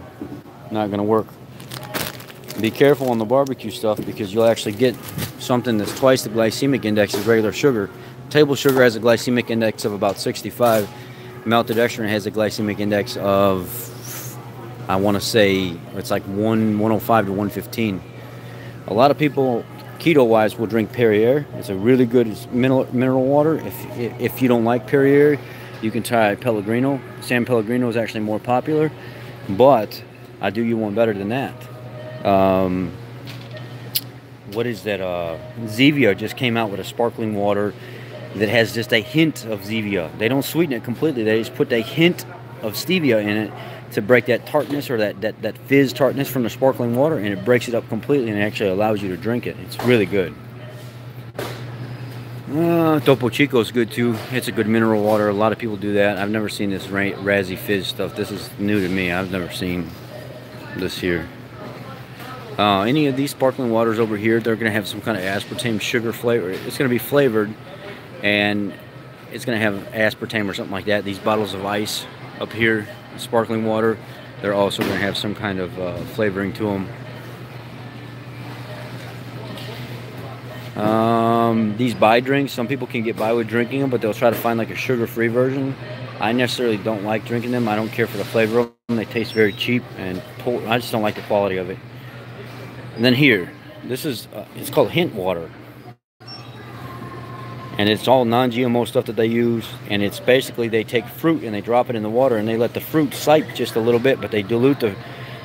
Speaker 1: Not gonna work. Be careful on the barbecue stuff, because you'll actually get something that's twice the glycemic index of regular sugar. Table sugar has a glycemic index of about 65. Maltodextrin has a glycemic index of, I want to say, it's like 105 to 115. A lot of people keto-wise will drink Perrier. It's a really good mineral water. If you don't like Perrier, you can try Pellegrino. San Pellegrino is actually more popular, but I do you one better than that. What is that? Zevia just came out with a sparkling water that has just a hint of Zevia. They don't sweeten it completely. They just put a hint of stevia in it to break that tartness or that fizz tartness from the sparkling water, and it breaks it up completely and actually allows you to drink it. It's really good. Topo Chico is good too. It's a good mineral water. A lot of people do that. I've never seen this Razzie Fizz stuff. This is new to me. I've never seen this here. Any of these sparkling waters over here, they're going to have some kind of aspartame sugar flavor. It's going to be flavored, and it's going to have aspartame or something like that. These bottles of ice up here, sparkling water, they're also going to have some kind of flavoring to them. These buy drinks, some people can get by with drinking them, but they'll try to find like a sugar-free version. I necessarily don't like drinking them. I don't care for the flavor of them. They taste very cheap, and I just don't like the quality of it. And then here, this is, it's called Hint Water. And it's all non-GMO stuff that they use. And it's basically, they take fruit and they drop it in the water and they let the fruit sipe just a little bit, but they dilute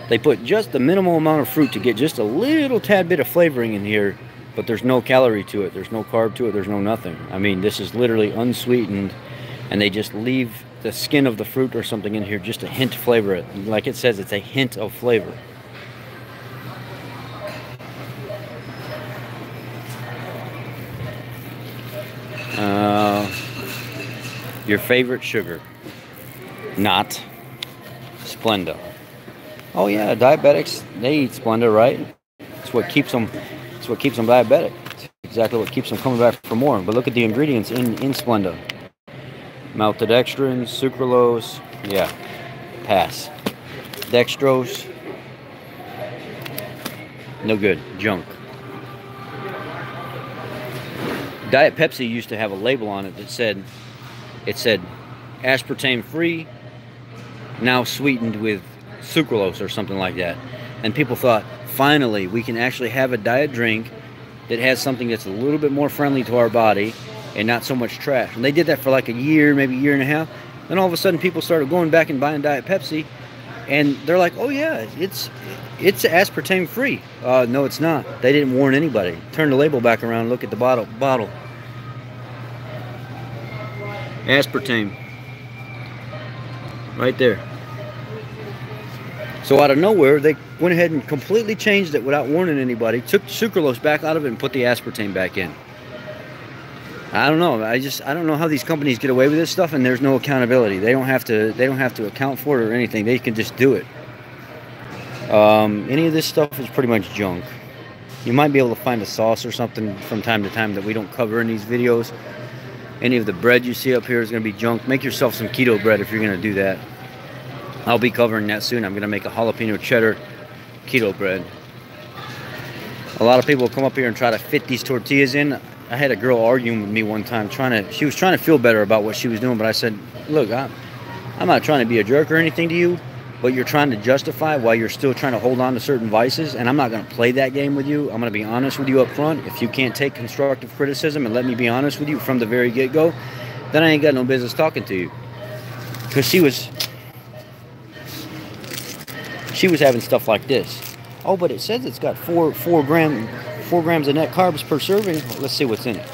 Speaker 1: they put just the minimal amount of fruit to get just a little tad bit of flavoring in here, but there's no calorie to it, there's no carb to it, there's no nothing. I mean, this is literally unsweetened, and they just leave the skin of the fruit or something in here just a hint to flavor it. Like it says, it's a hint of flavor. Your favorite sugar? Not Splenda. Oh yeah, diabetics, they eat Splenda, right? It's what keeps them. It's what keeps them diabetic. It's exactly what keeps them coming back for more. But look at the ingredients in Splenda: maltodextrin, sucralose. Yeah, pass. Dextrose. No good. Junk. Diet Pepsi used to have a label on it that said, aspartame free, now sweetened with sucralose or something like that. And people thought, finally, we can actually have a diet drink that has something that's a little bit more friendly to our body and not so much trash. And they did that for like a year, maybe a year and a half. Then all of a sudden people started going back and buying Diet Pepsi, and they're like, oh yeah, it's aspartame free. No, it's not. They didn't warn anybody. Turn the label back around, look at the bottle. Aspartame. Right there. So out of nowhere, they went ahead and completely changed it without warning anybody, took sucralose back out of it and put the aspartame back in. I don't know. I don't know how these companies get away with this stuff, and there's no accountability. They don't have to account for it or anything. They can just do it. Any of this stuff is pretty much junk. You might be able to find a sauce or something from time to time that we don't cover in these videos. Any of the bread you see up here is going to be junk. Make yourself some keto bread if you're going to do that. I'll be covering that soon. I'm going to make a jalapeno cheddar keto bread. A lot of people come up here and try to fit these tortillas in. I had a girl arguing with me one time, she was trying to feel better about what she was doing, but I said, look, I'm not trying to be a jerk or anything to you, but you're trying to justify while you're still trying to hold on to certain vices, and I'm not going to play that game with you. I'm going to be honest with you up front. If you can't take constructive criticism and let me be honest with you from the very get-go, then I ain't got no business talking to you. Because she was having stuff like this. Oh, but it says it's got 4 grams of net carbs per serving. Let's see what's in it.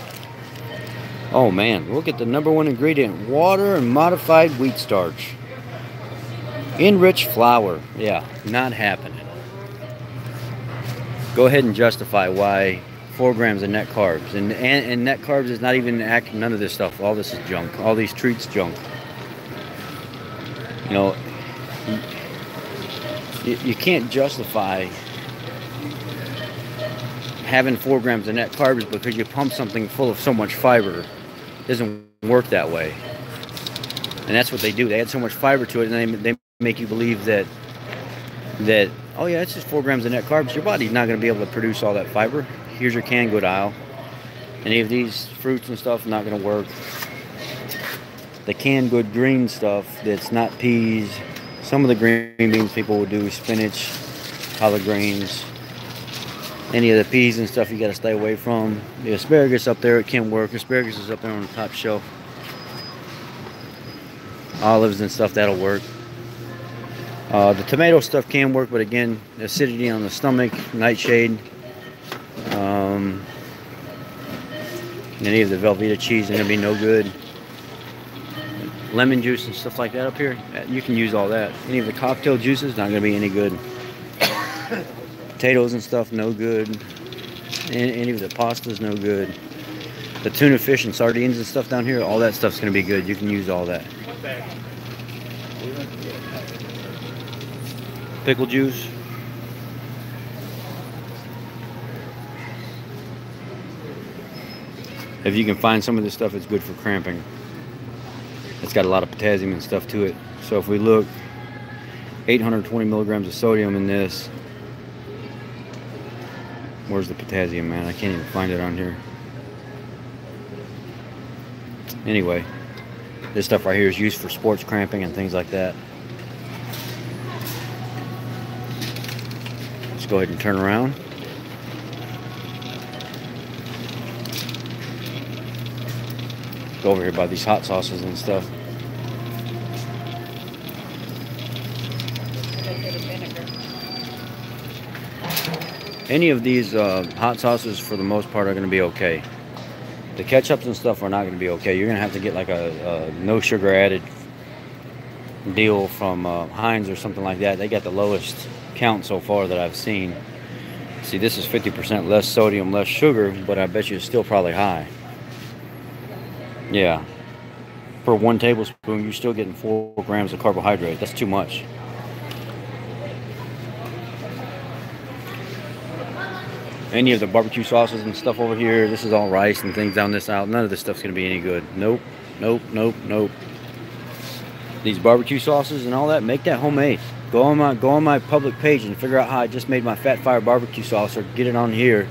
Speaker 1: Oh man, look at the #1 ingredient: water and modified wheat starch. Enriched flour. Yeah, not happening. Go ahead and justify why 4 grams of net carbs. And net carbs is not even none of this stuff. All this is junk. All these treats junk. You know, you can't justify having 4 grams of net carbs because you pump something full of so much fiber. It doesn't work that way. And that's what they do. They add so much fiber to it, and they make you believe that oh yeah, it's just 4 grams of net carbs. Your body's not going to be able to produce all that fiber. Here's your canned good aisle. Any of these fruits and stuff, not going to work. The canned good green stuff that's not peas. Some of the green beans people will do, spinach, collard greens. Any of the peas and stuff you got to stay away from. The asparagus up there, it can work. Asparagus is up there on the top shelf. Olives and stuff, that'll work. The tomato stuff can work, but again, acidity on the stomach, nightshade. Any of the Velveeta cheese is going to be no good. Lemon juice and stuff like that up here, you can use all that. Any of the cocktail juices, not going to be any good. Potatoes and stuff, no good. Any of the pastas, no good. The tuna fish and sardines and stuff down here, all that stuff's going to be good. You can use all that. Pickle juice. If you can find some of this stuff, it's good for cramping. It's got a lot of potassium and stuff to it. So if we look, 820 milligrams of sodium in this. Where's the potassium, man? I can't even find it on here. Anyway, this stuff right here is used for sports cramping and things like that. Let's go ahead and turn around. Go over here by these hot sauces and stuff. Any of these hot sauces, for the most part, are going to be okay. The ketchups and stuff are not going to be okay. You're going to have to get like a no sugar added deal from Heinz or something like that. They got the lowest count so far that I've seen. See, this is 50% less sodium, less sugar, but I bet you it's still probably high. Yeah, for 1 tablespoon, you're still getting 4 grams of carbohydrate. That's too much. Any of the barbecue sauces and stuff over here, this is all rice and things down this aisle. None of this stuff's going to be any good. Nope, nope, nope, nope. These barbecue sauces and all that, make that homemade. Go on my public page and figure out how I just made my Fat Fire barbecue sauce, or get it on here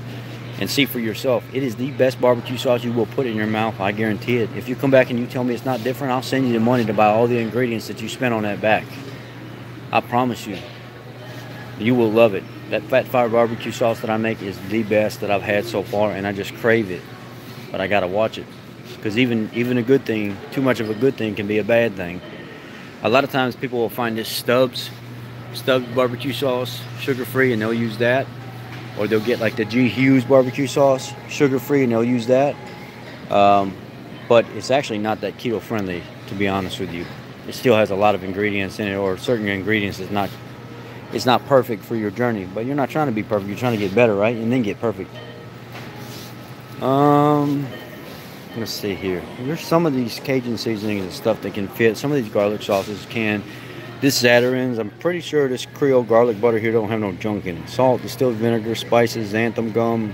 Speaker 1: and see for yourself. It is the best barbecue sauce you will put in your mouth. I guarantee it. If you come back and you tell me it's not different, I'll send you the money to buy all the ingredients that you spent on that back. I promise you. You will love it. That Fat Fire barbecue sauce that I make is the best that I've had so far, and I just crave it. But I gotta watch it, because even a good thing, too much of a good thing, can be a bad thing. A lot of times people will find this Stubbs barbecue sauce, sugar-free, and they'll use that. Or they'll get like the G. Hughes barbecue sauce, sugar-free, and they'll use that. But it's actually not that keto-friendly, to be honest with you. It still has a lot of ingredients in it, or certain ingredients. It's not perfect for your journey, but you're not trying to be perfect. You're trying to get better, right? And then get perfect. Let's see here. There's some of these Cajun seasonings and stuff that can fit. Some of these garlic sauces can. This Zatarain's, I'm pretty sure this Creole garlic butter here don't have no junk in it. Salt, distilled vinegar, spices, xanthan gum.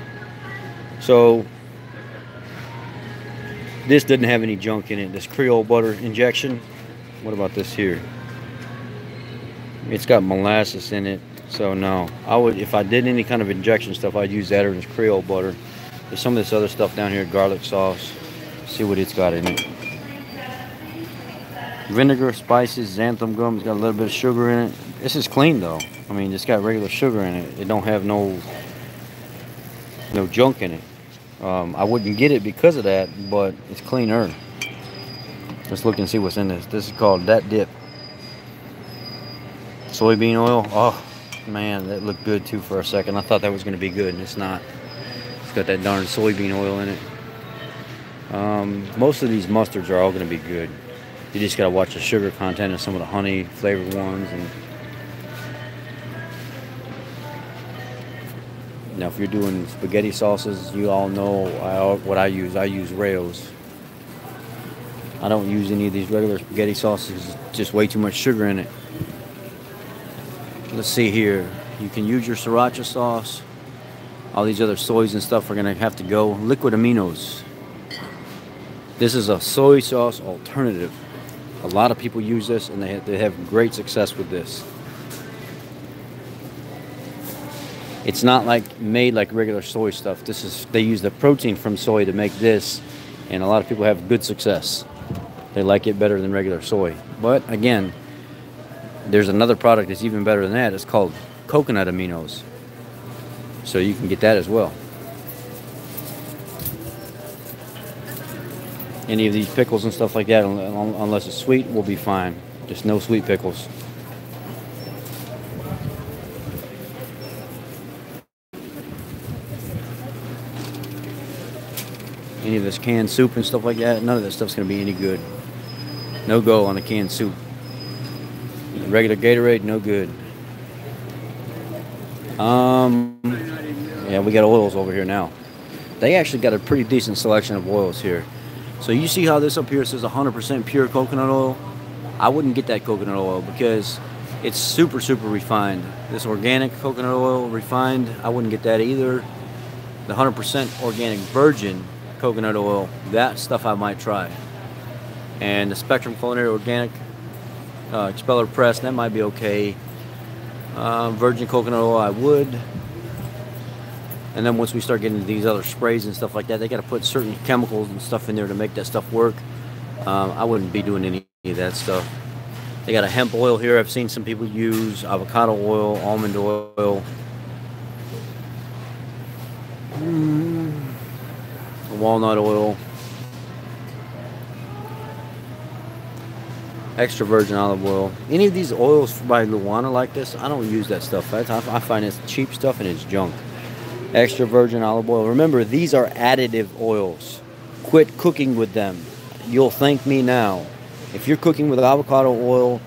Speaker 1: So this didn't have any junk in it. This Creole butter injection. What about this here? It's got molasses in it, so no. I would, if I did any kind of injection stuff, I'd use Zatarain's Creole butter. There's some of this other stuff down here, garlic sauce. See what it's got in it. Vinegar, spices, xanthan gum. It's got a little bit of sugar in it. This is clean though. I mean, it's got regular sugar in it. It don't have no junk in it. I wouldn't get it because of that, but it's cleaner. Let's look and see what's in this. This is called Dat Dip. Soybean oil. Oh man, that looked good too for a second. I thought that was going to be good, and it's not. It's got that darn soybean oil in it. Most of these mustards are all going to be good. You just got to watch the sugar content of some of the honey flavored ones. And now, if you're doing spaghetti sauces, you all know what I use. I use Rao's. I don't use any of these regular spaghetti sauces. It's just way too much sugar in it. Let's see here. You can use your sriracha sauce. All these other soys and stuff are going to have to go. Liquid Aminos. This is a soy sauce alternative. A lot of people use this, and they have great success with this. It's not like made like regular soy stuff. They use the protein from soy to make this, and a lot of people have good success. They like it better than regular soy. But again, there's another product that's even better than that. It's called coconut aminos. So you can get that as well. Any of these pickles and stuff like that, unless it's sweet, will be fine. Just no sweet pickles. Any of this canned soup and stuff like that, none of that stuff's going to be any good. No go on the canned soup. Regular Gatorade, no good. Yeah, we got oils over here now. They actually got a pretty decent selection of oils here. So you see how this up here says 100% pure coconut oil? I wouldn't get that coconut oil because it's super, super refined. This organic coconut oil, refined, I wouldn't get that either. The 100% organic virgin coconut oil, that stuff I might try. And the Spectrum Culinary Organic Expeller Press, that might be okay. Virgin coconut oil, I would. And then once we start getting these other sprays and stuff like that, they got to put certain chemicals and stuff in there to make that stuff work. I wouldn't be doing any of that stuff. They got a hemp oil here. I've seen some people use avocado oil, almond oil, walnut oil, extra virgin olive oil. Any of these oils by Luana like this, I don't use that stuff. I find it's cheap stuff and it's junk. Extra virgin olive oil. Remember, these are additive oils. Quit cooking with them. You'll thank me now. If you're cooking with avocado oil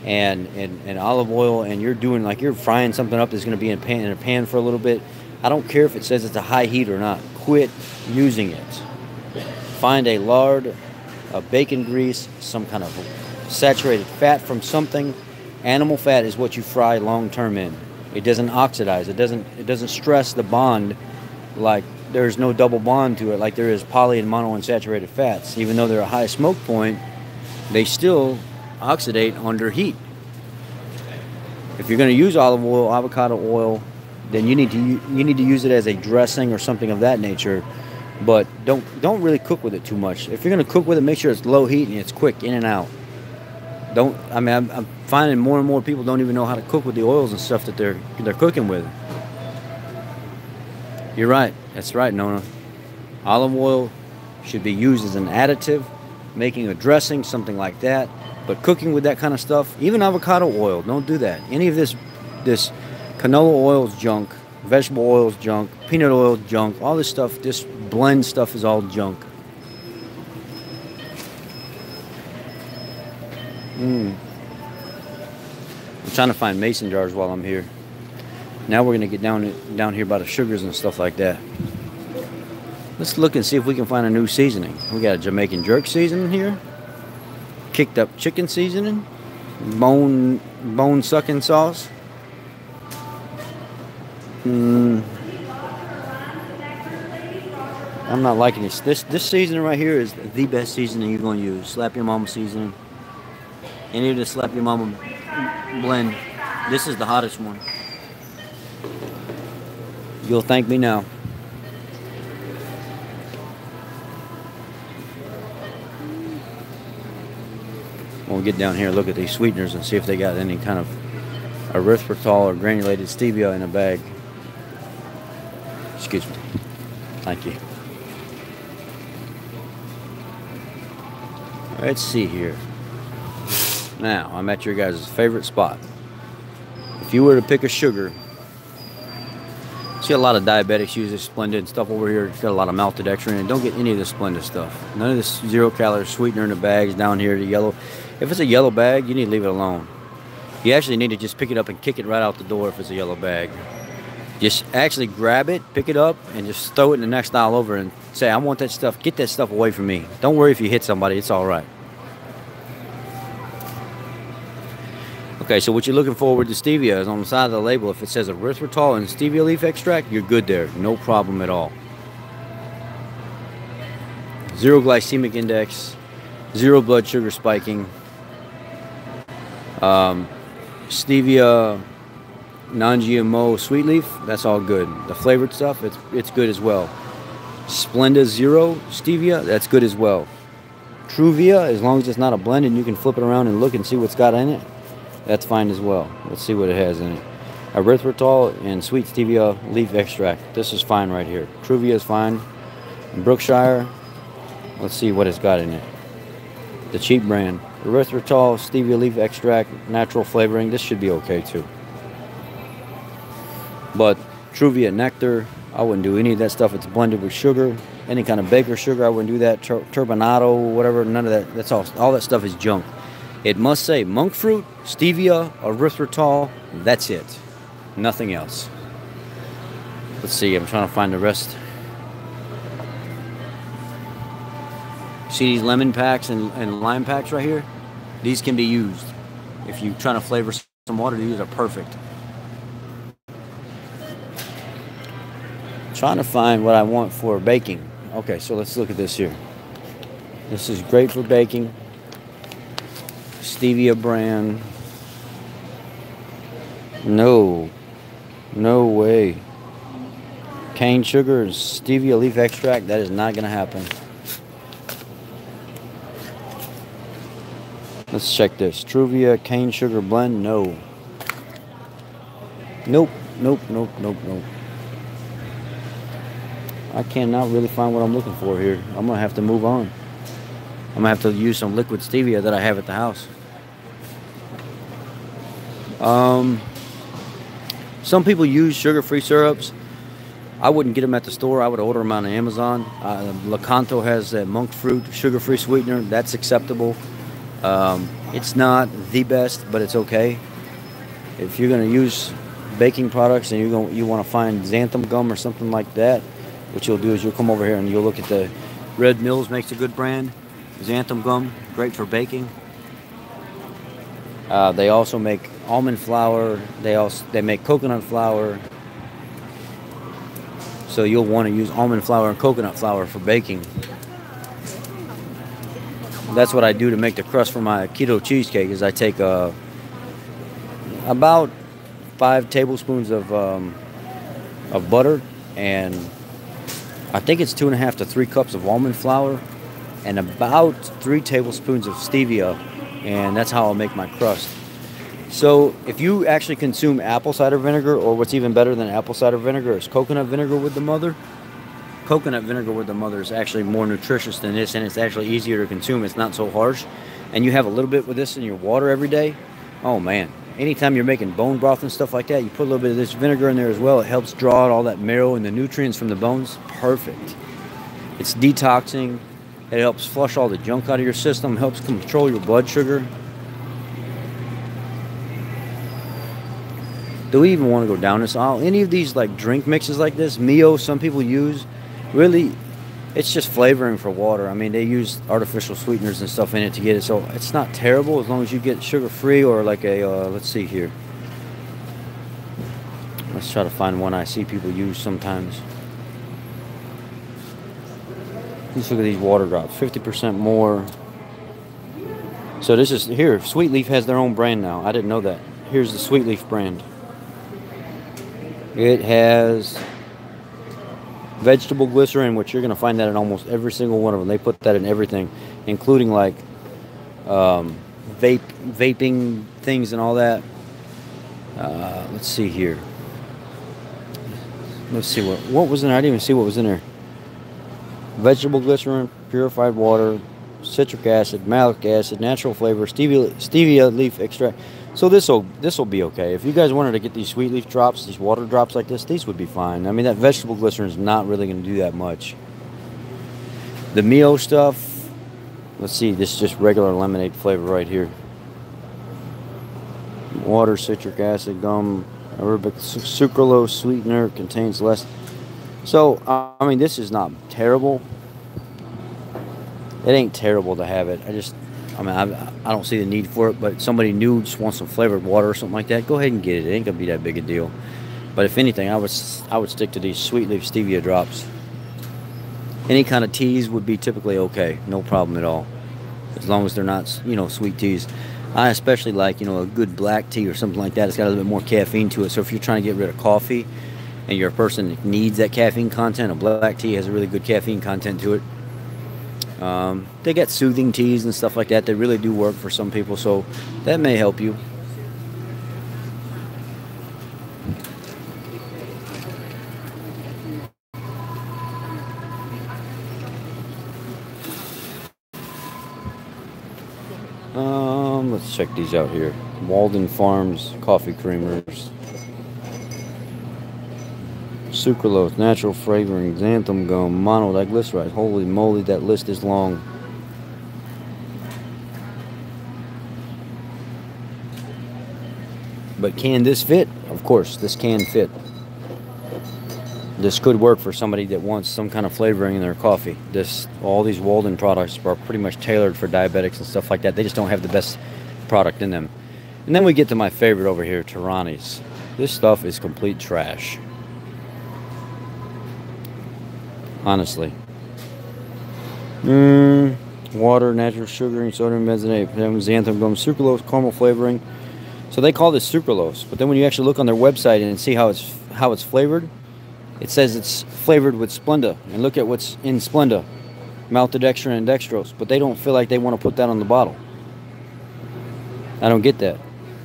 Speaker 1: and olive oil and you're doing like you're frying something up that's going to be in a pan for a little bit, I don't care if it says it's a high heat or not. Quit using it. Find a lard, a bacon grease, some kind of saturated fat from something. Animal fat is what you fry long term in. It doesn't oxidize. It doesn't stress the bond like there's no double bond to it like there is poly and monounsaturated fats. Even though they're a high smoke point, they still oxidate under heat. If you're going to use olive oil, avocado oil, then you need to use it as a dressing or something of that nature. But don't really cook with it too much. If you're going to cook with it, make sure it's low heat and it's quick in and out. I'm finding more and more people don't even know how to cook with the oils and stuff that they're cooking with. You're right. That's right, Nona. Olive oil should be used as an additive, making a dressing, something like that. But cooking with that kind of stuff, even avocado oil, don't do that. Any of this canola oil is junk, vegetable oil is junk, peanut oil is junk, all this stuff, this blend stuff is all junk. I'm trying to find mason jars while I'm here. Now we're going to get down here by the sugars and stuff like that. Let's look and see if we can find a new seasoning. We got a Jamaican jerk seasoning here. Kicked up chicken seasoning. Bone sucking sauce. I'm not liking this. This seasoning right here is the best seasoning you're going to use. Slap Your Mama seasoning. Any of the Slap Your Mama blend. This is the hottest one. You'll thank me now. We'll get down here and look at these sweeteners and see if they got any kind of erythritol or granulated stevia in a bag. Excuse me. Thank you. Let's see here. Now, I'm at your guys' favorite spot. If you were to pick a sugar, see a lot of diabetics use this Splenda stuff over here. It's got a lot of maltodextrin in it. Don't get any of this Splenda stuff. None of this 0-calorie sweetener in the bags down here, the yellow. If it's a yellow bag, you need to leave it alone. You actually need to just pick it up and kick it right out the door if it's a yellow bag. Just actually grab it, pick it up, and just throw it in the next aisle over and say, I want that stuff. Get that stuff away from me. Don't worry if you hit somebody. It's all right. Okay, so what you're looking for with the stevia is on the side of the label. If it says erythritol and stevia leaf extract, you're good there. No problem at all. 0 glycemic index, 0 blood sugar spiking, stevia, non-GMO sweet leaf, that's all good. The flavored stuff, it's good as well. Splenda Zero stevia, that's good as well. Truvia, as long as it's not a blend and you can flip it around and look and see what's got in it, that's fine as well. Let's see what it has in it. erythritol, and sweet stevia leaf extract. This is fine right here. Truvia is fine. Brookshire, let's see what it's got in it. The cheap brand. Erythritol, stevia leaf extract, natural flavoring. This should be okay too. But Truvia nectar, I wouldn't do any of that stuff. It's blended with sugar. Any kind of baker sugar, I wouldn't do that. Turbinado, whatever, none of that. That's all that stuff is junk. It must say monk fruit, stevia, erythritol. That's it. Nothing else. Let's see, I'm trying to find the rest. See these lemon packs and lime packs right here? These can be used. If you're trying to flavor some water, these are perfect. Trying to find what I want for baking. Okay, so let's look at this here. This is great for baking. Stevia brand. No way. Cane sugar and stevia leaf extract, that is not going to happen. Let's check this. Truvia cane sugar blend, no. Nope. I cannot really find what I'm looking for here. I'm going to have to move on. I'm going to have to use some liquid stevia that I have at the house. Some people use sugar-free syrups. I wouldn't get them at the store. I would order them on Amazon. Lakanto has that monk fruit sugar-free sweetener. That's acceptable. It's not the best, but it's okay. If you're going to use baking products and you want to find xanthan gum or something like that, what you'll do is you'll come over here and you'll look at the Red Mills makes a good brand. Xanthan gum, great for baking. They also make almond flour. They make coconut flour. So you'll want to use almond flour and coconut flour for baking. That's what I do to make the crust for my keto cheesecake. Is I take about 5 tablespoons of butter, and I think it's 2.5 to 3 cups of almond flour, and about 3 tablespoons of stevia, and that's how I'll make my crust. So if you actually consume apple cider vinegar, or what's even better than apple cider vinegar is coconut vinegar with the mother. Coconut vinegar with the mother is actually more nutritious than this, and it's actually easier to consume. It's not so harsh, and you have a little bit with this in your water every day. Oh man, anytime you're making bone broth and stuff like that, you put a little bit of this vinegar in there as well. It helps draw out all that marrow and the nutrients from the bones. Perfect. It's detoxing. It helps flush all the junk out of your system, helps control your blood sugar. Do we even want to go down this aisle? Any of these like drink mixes like this, Mio, some people use, really, it's just flavoring for water. I mean, they use artificial sweeteners and stuff in it to get it, so it's not terrible as long as you get sugar-free or like a, let's see here. Let's try to find one I see people use sometimes. Let's look at these water drops, 50% more. So this is, here, Sweet Leaf has their own brand now. I didn't know that. Here's the Sweet Leaf brand. It has vegetable glycerin, which you're going to find that in almost every single one of them. They put that in everything, including like vaping things and all that. Let's see here. Let's see what was in there. I didn't even see what was in there. Vegetable glycerin, purified water, citric acid, malic acid, natural flavor, stevia leaf extract. So this will be okay. If you guys wanted to get these Sweet Leaf drops, these water drops like this, these would be fine. I mean, that vegetable glycerin is not really going to do that much. The Mio stuff, let's see, this is just regular lemonade flavor right here. Water, citric acid, gum, arabic sucralose sweetener, contains less. So, I mean, this is not terrible. It ain't terrible to have it. I mean, I don't see the need for it, but somebody new just wants some flavored water or something like that, go ahead and get it. It ain't gonna be that big a deal. But if anything, I would stick to these Sweet Leaf stevia drops. Any kind of teas would be typically okay, no problem at all, as long as they're not, you know, sweet teas. I especially like, you know, a good black tea or something like that. It's got a little bit more caffeine to it. So if you're trying to get rid of coffee and you're a person that needs that caffeine content, a black tea has a really good caffeine content to it. They get soothing teas and stuff like that. They really do work for some people, so that may help you. Let's check these out here. Walden Farms coffee creamers. Sucralose, natural flavoring, xanthan gum, monoglyceride. Holy moly, that list is long. But can this fit? Of course, this can fit. This could work for somebody that wants some kind of flavoring in their coffee. All these Walden products are pretty much tailored for diabetics and stuff like that. They just don't have the best product in them. And then we get to my favorite over here, Torani's. This stuff is complete trash. Honestly. Water, natural sugaring, sodium benzoate, xanthan gum, sucralose, caramel flavoring. So they call this sucralose, but then when you actually look on their website and see how it's flavored, it says it's flavored with Splenda. And look at what's in Splenda. Maltodextrin and dextrose. But they don't feel like they want to put that on the bottle. I don't get that.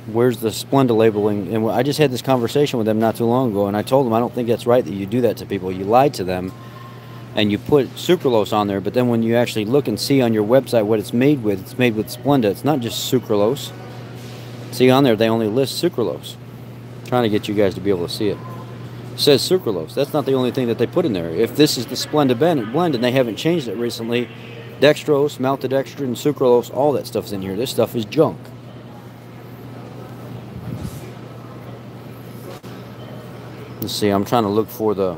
Speaker 1: Where's the Splenda labeling? And I just had this conversation with them not too long ago, and I told them I don't think that's right that you do that to people. You lie to them, and you put sucralose on there, but then when you actually look and see on your website what it's made with Splenda. It's not just sucralose. See on there, they only list sucralose. I'm trying to get you guys to be able to see it. It says sucralose. That's not the only thing that they put in there. If this is the Splenda blend and they haven't changed it recently, dextrose, maltodextrin, sucralose, all that stuff's in here. This stuff is junk. Let's see, I'm trying to look for the...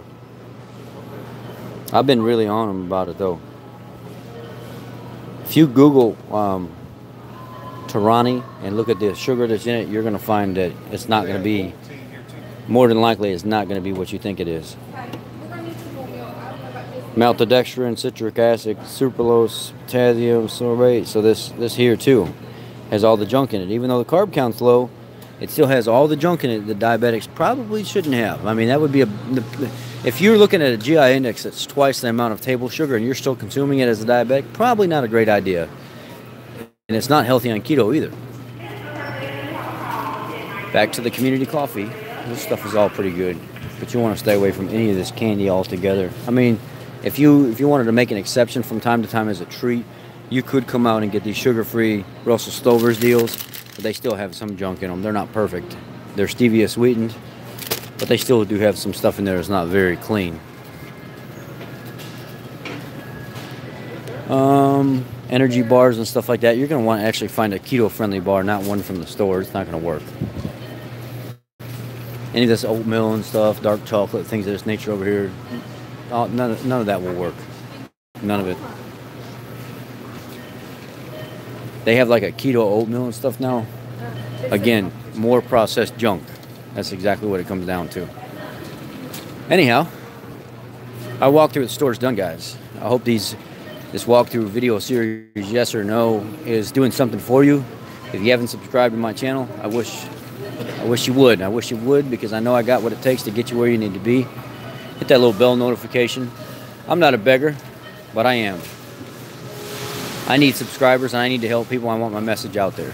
Speaker 1: I've been really on them about it, though. If you Google Torani and look at the sugar that's in it, you're going to find that it's not going to be... More than likely, it's not going to be what you think it is. Maltodextrin, citric acid, sucralose, potassium, sorbate. So this here, too, has all the junk in it. Even though the carb count's low, it still has all the junk in it that diabetics probably shouldn't have. I mean, that would be if you're looking at a GI index that's twice the amount of table sugar and you're still consuming it as a diabetic, probably not a great idea. And it's not healthy on keto either. Back to the community coffee. This stuff is all pretty good, but you want to stay away from any of this candy altogether. I mean, if you wanted to make an exception from time to time as a treat, you could come out and get these sugar-free Russell Stover's deals, but they still have some junk in them. They're not perfect. They're stevia sweetened, but they still do have some stuff in there that's not very clean. Energy bars and stuff like that, you're going to want to actually find a keto-friendly bar, not one from the store. It's not going to work. Any of this oatmeal and stuff, dark chocolate, things of this nature over here, none of that will work. None of it. They have like a keto oatmeal and stuff now. Again, more processed junk. That's exactly what it comes down to. Anyhow, our walkthrough at the store's done, guys. I hope this walkthrough video series, yes or no, is doing something for you. If you haven't subscribed to my channel, I wish you would. I wish you would, because I know I got what it takes to get you where you need to be. Hit that little bell notification. I'm not a beggar, but I am. I need subscribers and I need to help people. I want my message out there.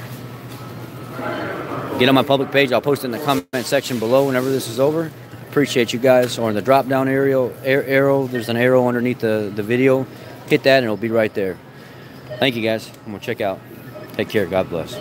Speaker 1: Get on my public page. I'll post it in the comment section below whenever this is over. Appreciate you guys. Or in the drop down arrow, there's an arrow underneath the video. Hit that and it'll be right there. Thank you guys. I'm going to check out. Take care. God bless.